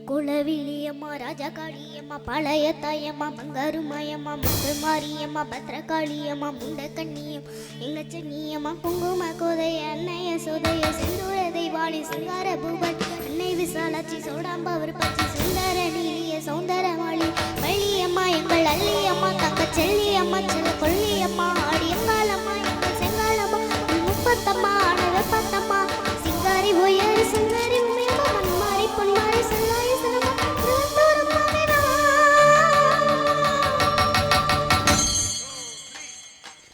குலவிலியம்மா ராஜகாளியம்மா பழைய தாயம்மா மங்கருமாயம்மா மங்கள் மாரியம்மா பத்ரகாளியம்மா முண்டக்கண்ணியம் எங்க சென்னியம்மா குங்கும கோதைய அன்னைய சோதைய செந்தூர தெய்வாளி சிங்கார பூபன் அன்னை விசாலாட்சி சோடாம்பவர் பச்சி சுந்தர நீலிய சௌந்தரமாளி வள்ளியம்மா எங்கள் அள்ளியம்மா தங்க செல்லியம்மா செல்ல கொள்ளியம்மா ஆடியங்காலம்மா எங்கள் செங்காலம்மா முப்பத்தம்மா அனவப்பத்தம்மா சிங்காரி உயர் சிங்காரி உமையம்மா மண்மாரி பொன்மாரி செல்லாய சிலமா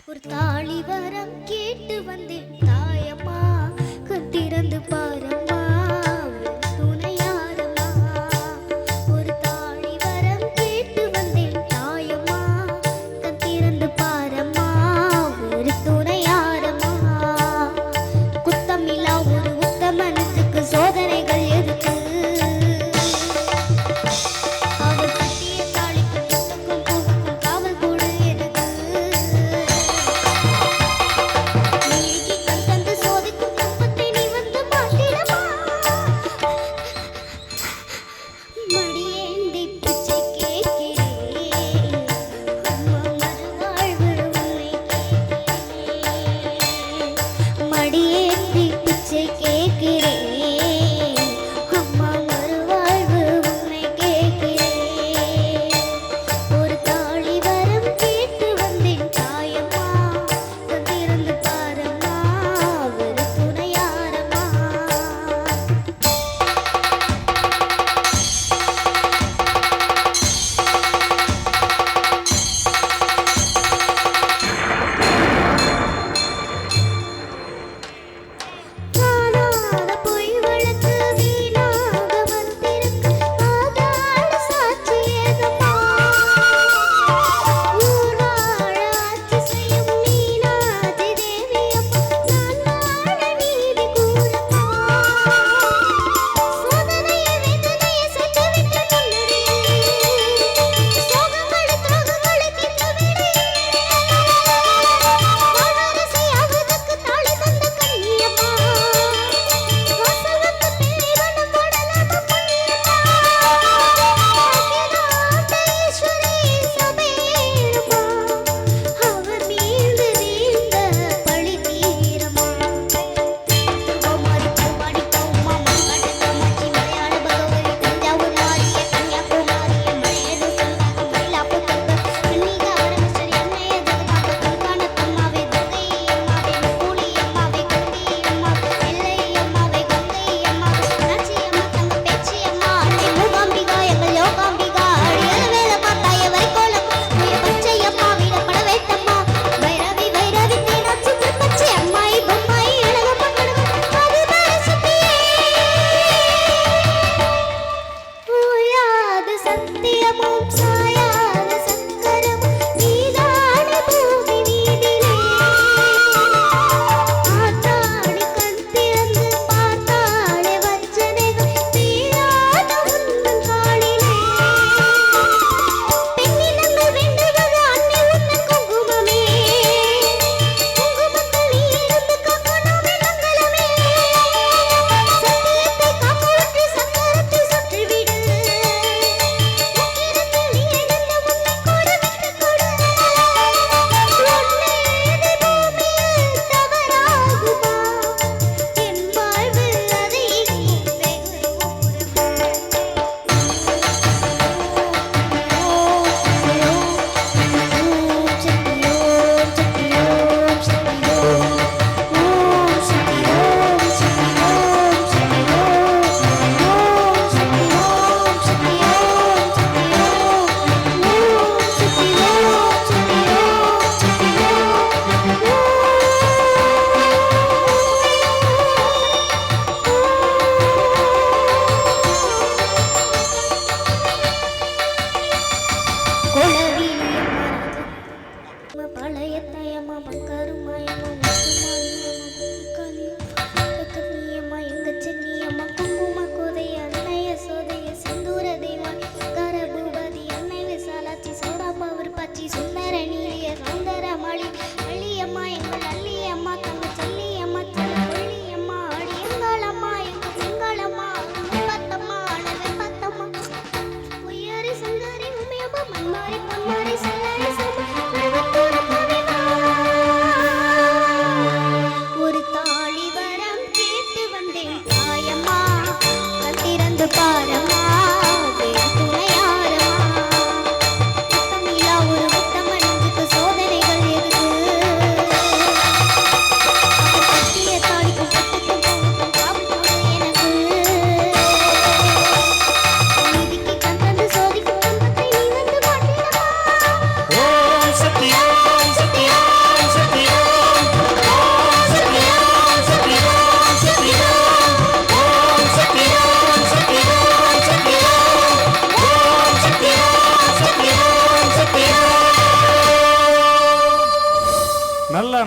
ஒரு தாளி வரம் கேட்டு வந்தேன் தாயம்மா கத்திறந்து பாரம்மா துணையாரம்மா ஒரு தாளி வரம் கேட்டு வந்தேன் தாயம்மா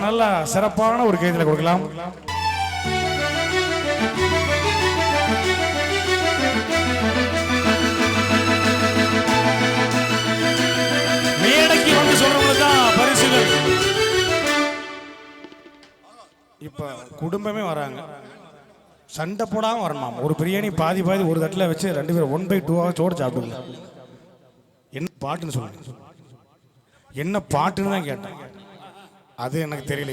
நல்லா சிறப்பான ஒரு கைதில கொடுக்கலாம். மேடைக்கு வந்து சொல்றவங்களுக்கு தான் பரிசுகள். இப்ப குடும்பமே வராங்க, சண்டை போடாம வரணும். ஒரு பிரியாணி பாதி பாதி ஒரு தட்டில் வச்சு 2 பேரும் 1/2 சோடு சாப்பிடுங்க. என்ன பாட்டுன்னு சொல்லுங்க, என்ன பாட்டுன்னு தான் கேட்டேன், அது எனக்கு தெரியல.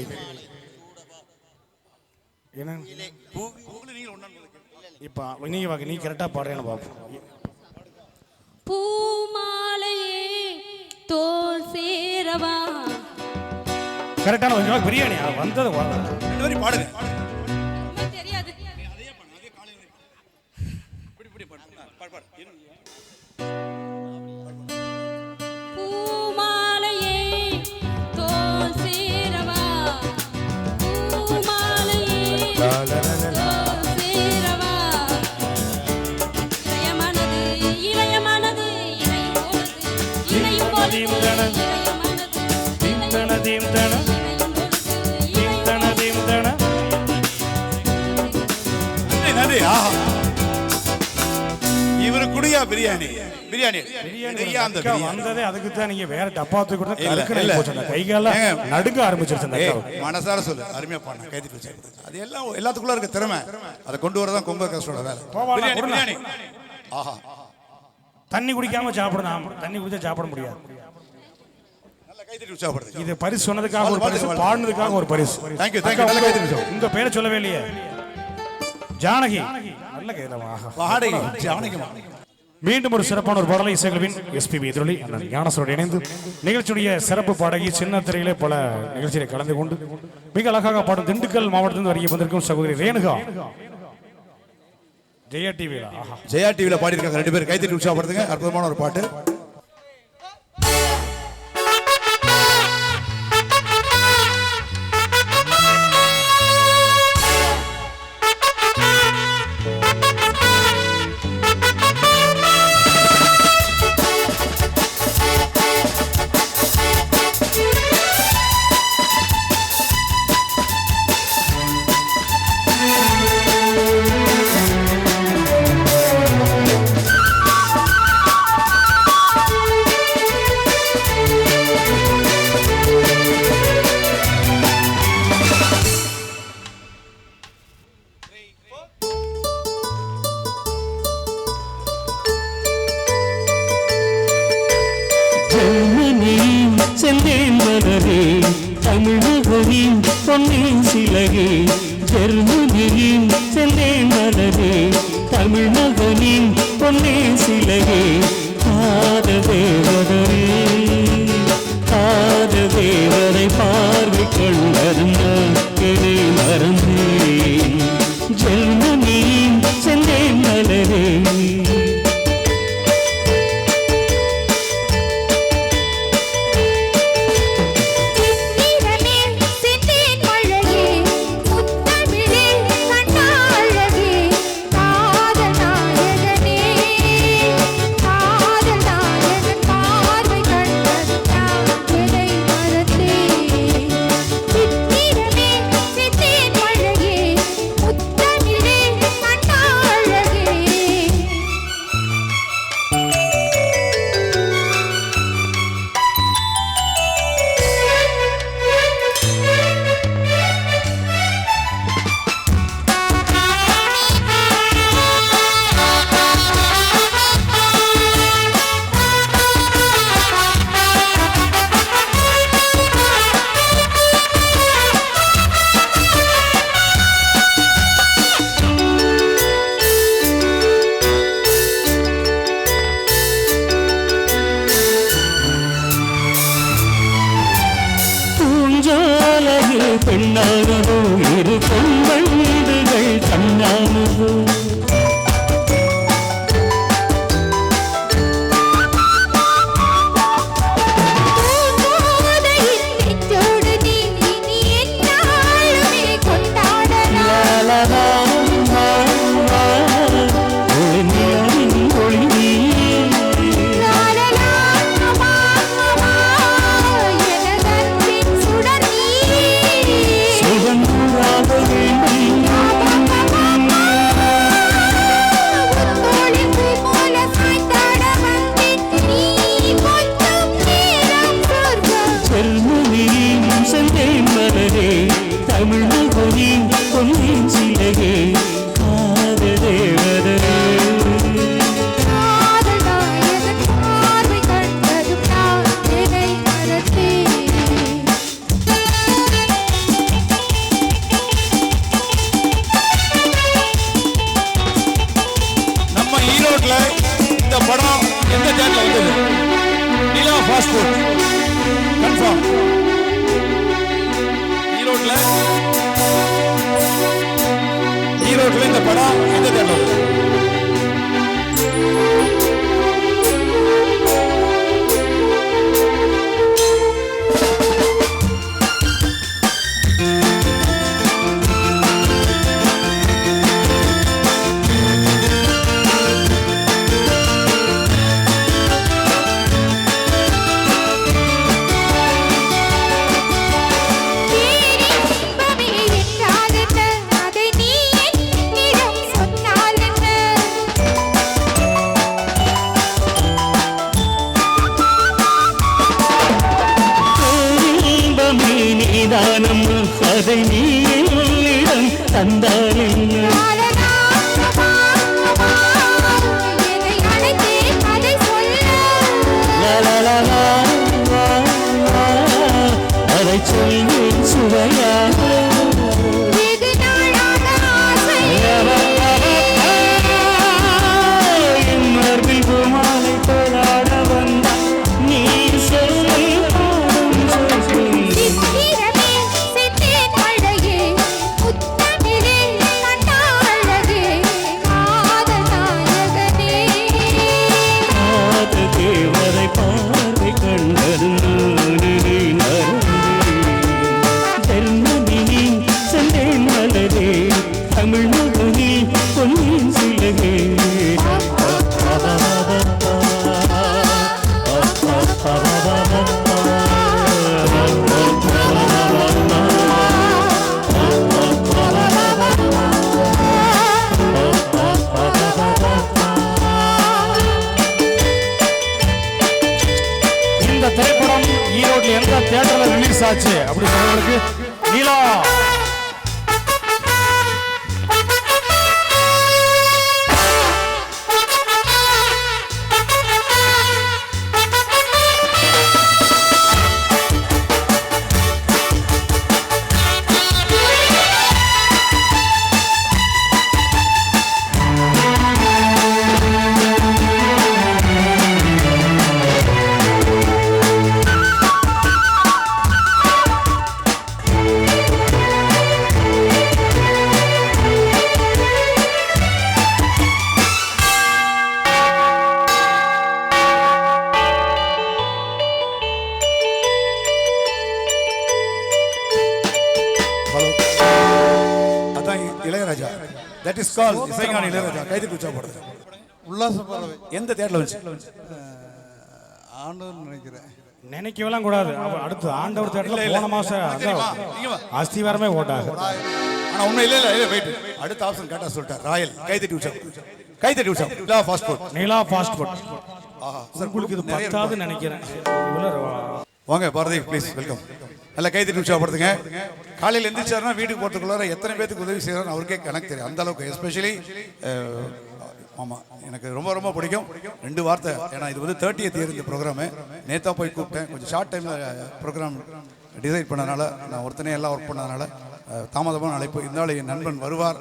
என்ன இப்ப நீ கரெக்டா பாடுறேன்னு பார்ப்போம். பூமாலையே தோல் சேரவா. கரெக்டான கொஞ்சம் பிரியாணி வந்தது பாடுங்க. தெரியாது. பூமாலையே தோல் சேரவா, பூமாலையே தோல் சேரவா. இளைய மனது இணையும் பொழுது இவரு குடியா பிரியாணி பிரியாணி வந்ததே அதுக்கு தான். நீங்க வேற டப்பாத்து கூட கைகால நடுங்க ஆரம்பிச்சிருச்சு. மனசார சொல்லு, அருமையா பண்ண கைதி வச்சு. அது எல்லாம் எல்லாத்துக்குள்ள இருக்க திறமை, அதை கொண்டு வரதான் கும்ப கஷ்டோட வேலை. பிரியாணி ஆஹா, தண்ணி குடிக்காம சாப்பிடணும். தண்ணி குடிச்சா சாப்பிட முடியாது. இது பரிசு சொன்னதுக்காக ஒரு பரிசு, பாடுனதுக்காக ஒரு பரிசு. உங்க பேரை சொல்லவே இல்லையே. ஜானகி நல்ல கைதமா. மீண்டும் ஒரு சிறப்பான ஒரு பாடலை இசைக்குழுவின் எஸ்பிபி எதிரொலி ஞானசரோடு இணைந்து நிகழ்ச்சியுடைய சிறப்பு பாடகி சின்ன திரையிலே பல நிகழ்ச்சியை கலந்து கொண்டு மிக அழகாக பாடும் திண்டுக்கல் மாவட்டத்திலிருந்து வருகை வந்திருக்கும் சகோதரி ரேணுகா ஜெயா டிவியில பாடியிருக்காங்க. 2 பேர் கைத்தட்டி உற்சாகப்படுத்துங்க. அற்புதமான ஒரு பாட்டு. செந்தேன் மலரே தமிழகரின் பொன்னின் சிலகே, ஜெர்மனியின் செந்தேன் மலரே தமிழ்நகரின் பொன்னின் சிலகே. ஆததேவரே ஆததேவரை பார்வை கண்டருந்த என்னை மறந்தேன். ஜெர்மனியின் செந்தேன் மலரே பெண்ணானதோ இரு பொன்வண்டுகள் கண்ணானதோ. சுடர் நீ அதை நீ என்னிடம் தந்தால் என்ன? அதை சொல்வேன் சுவையாக என் மார்பில் பூமாலை கொள்ளாட வந்தா நீ சொல்லி தேவதை பார்வை கண்டது தர்மதினி செந்தேன் மலரே தமிழ் மகனே பொன்னின் சிலகே இந்த திரைப்படம் ஈரோட்ல எந்த தியேட்டர்ல ரிலீஸ் ஆச்சு அப்படி சொல்றவங்களுக்கு நீலா அதான் இளையராஜா. தட் இஸ் கால் இசைஞானி இளையராஜா. கைது உற்சாகப்படுது. உல்லாச பறவை எந்த தேட்டர்ல வச்சு? ஆண்டவன் நினைக்கிறேன். நினைக்கவெல்லாம் கூடாது. அடுத்து ஆண்டவர் தேட்டர்ல போன மாசம் அஸ்திவாரமே ஓட்டாங்க. ஆனா உண்மை இல்ல வெயிட். அடுத்த ஆப்ஷன் கேட்டா சொல்லிட்டார். ராயல் கைது உற்சாகம். கைது உற்சாகம். நீலா ஃபாஸ்ட் ஃபுட். நீலா ஃபாஸ்ட் ஃபுட். ஆஹா சார் உங்களுக்கு இது பத்தாவது நினைக்கிறேன். வாங்க பாரதி ப்ளீஸ் வெல்கம். நல்ல கைது உற்சாகப்படுத்துங்க. காலையில் எந்திரிச்சாருன்னா வீட்டுக்கு போகிறதுக்குள்ளார எத்தனை பேருக்கு உதவி செய்யறான்னு அவருக்கே கணக்கு தெரியும். அந்த அளவுக்கு எஸ்பெஷலி ஆமாம் எனக்கு ரொம்ப ரொம்ப பிடிக்கும். 2 வார்த்தை. ஏன்னா இது வந்து 30th இயர் இந்த ப்ரோக்ராமு. நேற்றா போய் கூப்பிட்டேன். கொஞ்சம் ஷார்ட் டைமில் ப்ரோக்ராம் டிசைட் பண்ணதுனால நான் ஒருத்தனே எல்லாம் ஒர்க் பண்ணதுனால தாமதமான அழைப்பு. இருந்தாலும் என் நண்பன் வருவார்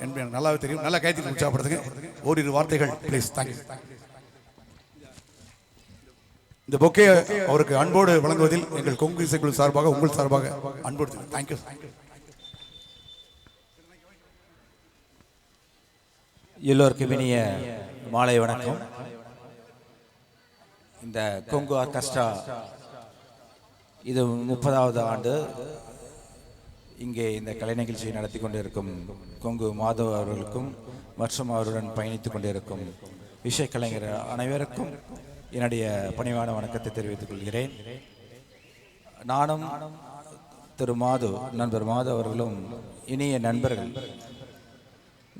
என்பது எனக்கு நல்லாவே தெரியும். நல்லா கைது உற்சாகப்படுத்துங்க. ஓரிரு வார்த்தைகள் ப்ளீஸ். தேங்க்யூ. இந்த பொக்கே அவருக்கு அன்போடு வழங்குவதில் எங்கள் கொங்கு இசைக்குழு சார்பாக உங்கள் சார்பாக அன்போடு தேங்க்யூ. எல்லோருக்கும் இனிய மாலை வணக்கம். இந்த கொங்கு ஆர்கெஸ்ட்ரா இது 30வது ஆண்டு இங்கே இந்த கலை நிகழ்ச்சியை நடத்தி கொண்டிருக்கும் கொங்கு மாதவ் அவர்களுக்கும் மற்றும் அவருடன் பயணித்து கொண்டிருக்கும் இசைக்கலைஞர் அனைவருக்கும் என்னுடைய பணிவான வணக்கத்தை தெரிவித்துக் கொள்கிறேன். நானும் திரு மாது நண்பர் மாது அவர்களும் இனிய நண்பர்கள்.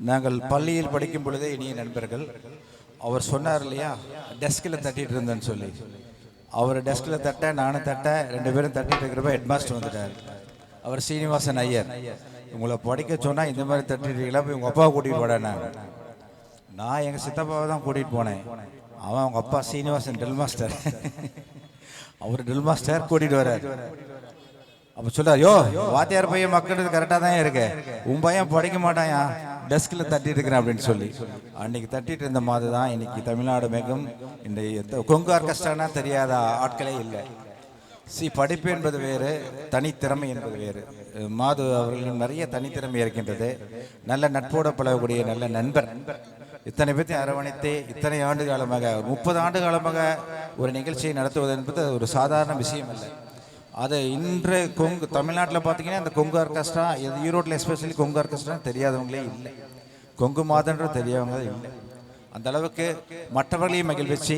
நாங்கள் பள்ளியில் படிக்கும் பொழுதே இனிய நண்பர்கள். அவர் சொன்னார் இல்லையா, டெஸ்கில் தட்டிட்டு இருந்தேன்னு சொல்லி. அவர் டெஸ்கில் தட்ட நானும் தட்ட 2 பேரும் தட்டிட்டு இருக்கிறப்ப ஹெட்மாஸ்டர் வந்துட்டார். அவர் சீனிவாசன் ஐயர். உங்களை படிக்க சொன்னால் இந்த மாதிரி தட்டிட்டீங்களா, போய் உங்கள் அப்பாவை கூட்டிகிட்டு போடேன். நான் எங்கள் சித்தப்பாவை தான் கூட்டிகிட்டு போனேன். அவன் அவங்க அப்பா சீனிவாசன் ட்ரில் மாஸ்டர். அவர் ட்ரில் மாஸ்டர் கூட்டிகிட்டு வர்றார். அப்போ சொல்கிறார், யோ வாத்தியார் பையன் மக்கள் கரெக்டாக தான் இருக்கு, உன் பையன் படிக்க மாட்டாயா, டெஸ்கில் தட்டிட்டு இருக்கிறேன் அப்படின்னு சொல்லி. அன்னைக்கு தட்டிட்டு இருந்த மாதிரி தான் இன்னைக்கு தமிழ்நாடு மேகம் இந்த கொங்கு ஆர்கெஸ்ட்ரானா தெரியாத ஆட்களே இல்லை. படிப்பு என்பது வேறு, தனித்திறமை என்பது வேறு. மாது அவர்களின் நிறைய தனித்திறமை இருக்கின்றது. நல்ல நட்போட பழகக்கூடிய நல்ல நண்பர். இத்தனை பேர்த்தையும் அரவணைத்து இத்தனை ஆண்டு காலமாக 30 ஆண்டு காலமாக ஒரு நிகழ்ச்சியை நடத்துவது என்பது ஒரு சாதாரண விஷயம் இல்லை. அது இன்று கொங்கு தமிழ்நாட்டில் பார்த்தீங்கன்னா இந்த கொங்கு ஆர்கெஸ்ட்ரா, ஈரோட்டில் எஸ்பெஷலி கொங்கு ஆர்கெஸ்ட்ரா தெரியாதவங்களே இல்லை, கொங்கு மாதன்ற தெரியாதவங்களே இல்லை. அந்த அளவுக்கு மற்றவர்களையும் மகிழ்ச்சி,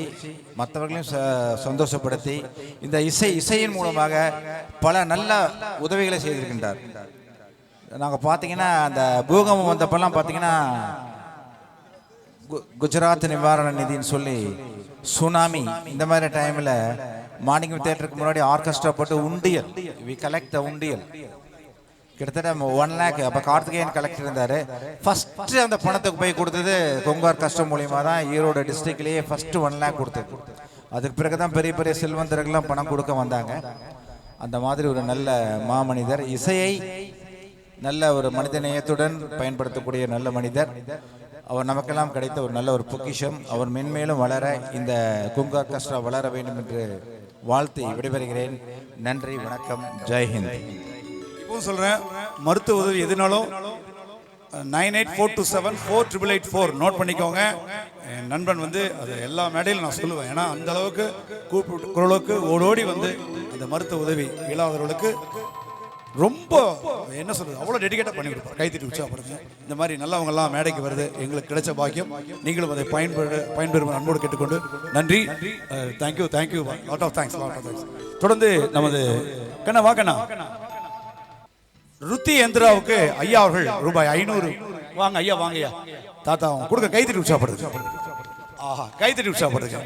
மற்றவர்களையும் சந்தோஷப்படுத்தி இந்த இசையின் மூலமாக பல நல்ல உதவிகளை செய்திருக்கின்றார். நாங்கள் பார்த்தீங்கன்னா அந்த பூகம்பம் வந்தப்பெல்லாம் பார்த்தீங்கன்னா குஜராத் நிவாரண நிதின்னு சொல்லி சுனாமி இந்த மாதிரி டைமில் மார்னிங் தியேட்டருக்கு முன்னாடி ஆர்கெஸ்ட்ரா போட்டு உண்டியல், வி கலெக்ட் த உண்டியல், கிட்டத்தட்ட 1 லேக். அப்போ கார்த்திகேயன் கலெக்டர் இருந்தார். ஃபஸ்ட்டு அந்த பணத்துக்கு போய் கொடுத்தது கொங்கு ஆர்கெஸ்ட்ரா மூலியமாக தான் ஈரோடு டிஸ்ட்ரிக்ட்லேயே ஃபஸ்ட்டு 1 லேக் கொடுத்தது. அதுக்கு பிறகு தான் பெரிய பெரிய செல்வந்தர்கள்லாம் பணம் கொடுக்க வந்தாங்க. அந்த மாதிரி ஒரு நல்ல மாமனிதர், இசையை நல்ல ஒரு மனிதநேயத்துடன் பயன்படுத்தக்கூடிய நல்ல மனிதர். அவர் நமக்கெல்லாம் கிடைத்த ஒரு நல்ல ஒரு பொக்கிஷம். அவர் மென்மேலும் வளர, இந்த கொங்கு ஆர்கெஸ்ட்ரா வளர வேண்டும் என்று வாழ்த்தி விடைபெறுகிறேன். நன்றி, வணக்கம், ஜெய்ஹிந்த். இப்பவும் சொல்கிறேன், மருத்துவ உதவி எதுனாலும் 9842748884 நோட் பண்ணிக்கோங்க. என் நண்பன் வந்து அது எல்லா மேடையிலும் நான் சொல்லுவேன். ஏன்னா அந்த அளவுக்கு குரலுக்கு ஓடோடி வந்து அந்த மருத்துவ உதவி இயலாதவர்களுக்கு ரொம்ப என்ன சொல்றது, அவ்வளோ டெடிகேட்டாக பண்ணி கொடுப்பார். கைத்தட்டி உற்சாகப்படுங்க. இந்த மாதிரி நல்லவங்கெல்லாம் மேடைக்கு வருது, எங்களுக்கு கிடைச்ச பாக்கியம். நீங்களும் அதை பயன்பெறும் அன்போடு கேட்டுக்கொண்டு நன்றி. Thank you lot of thanks. தொடர்ந்து நமது கண்ணா வாக்கண்ணா ருத்தி எந்திராவுக்கு ஐயா அவர்கள் ரூபாய் 500. வாங்க ஐயா, வாங்க ஐயா. தாத்தா கொடுக்க கைத்தட்டி உற்சாகப்படுது. ஆஹா, கைத்தட்டி உற்சாகப்படுது.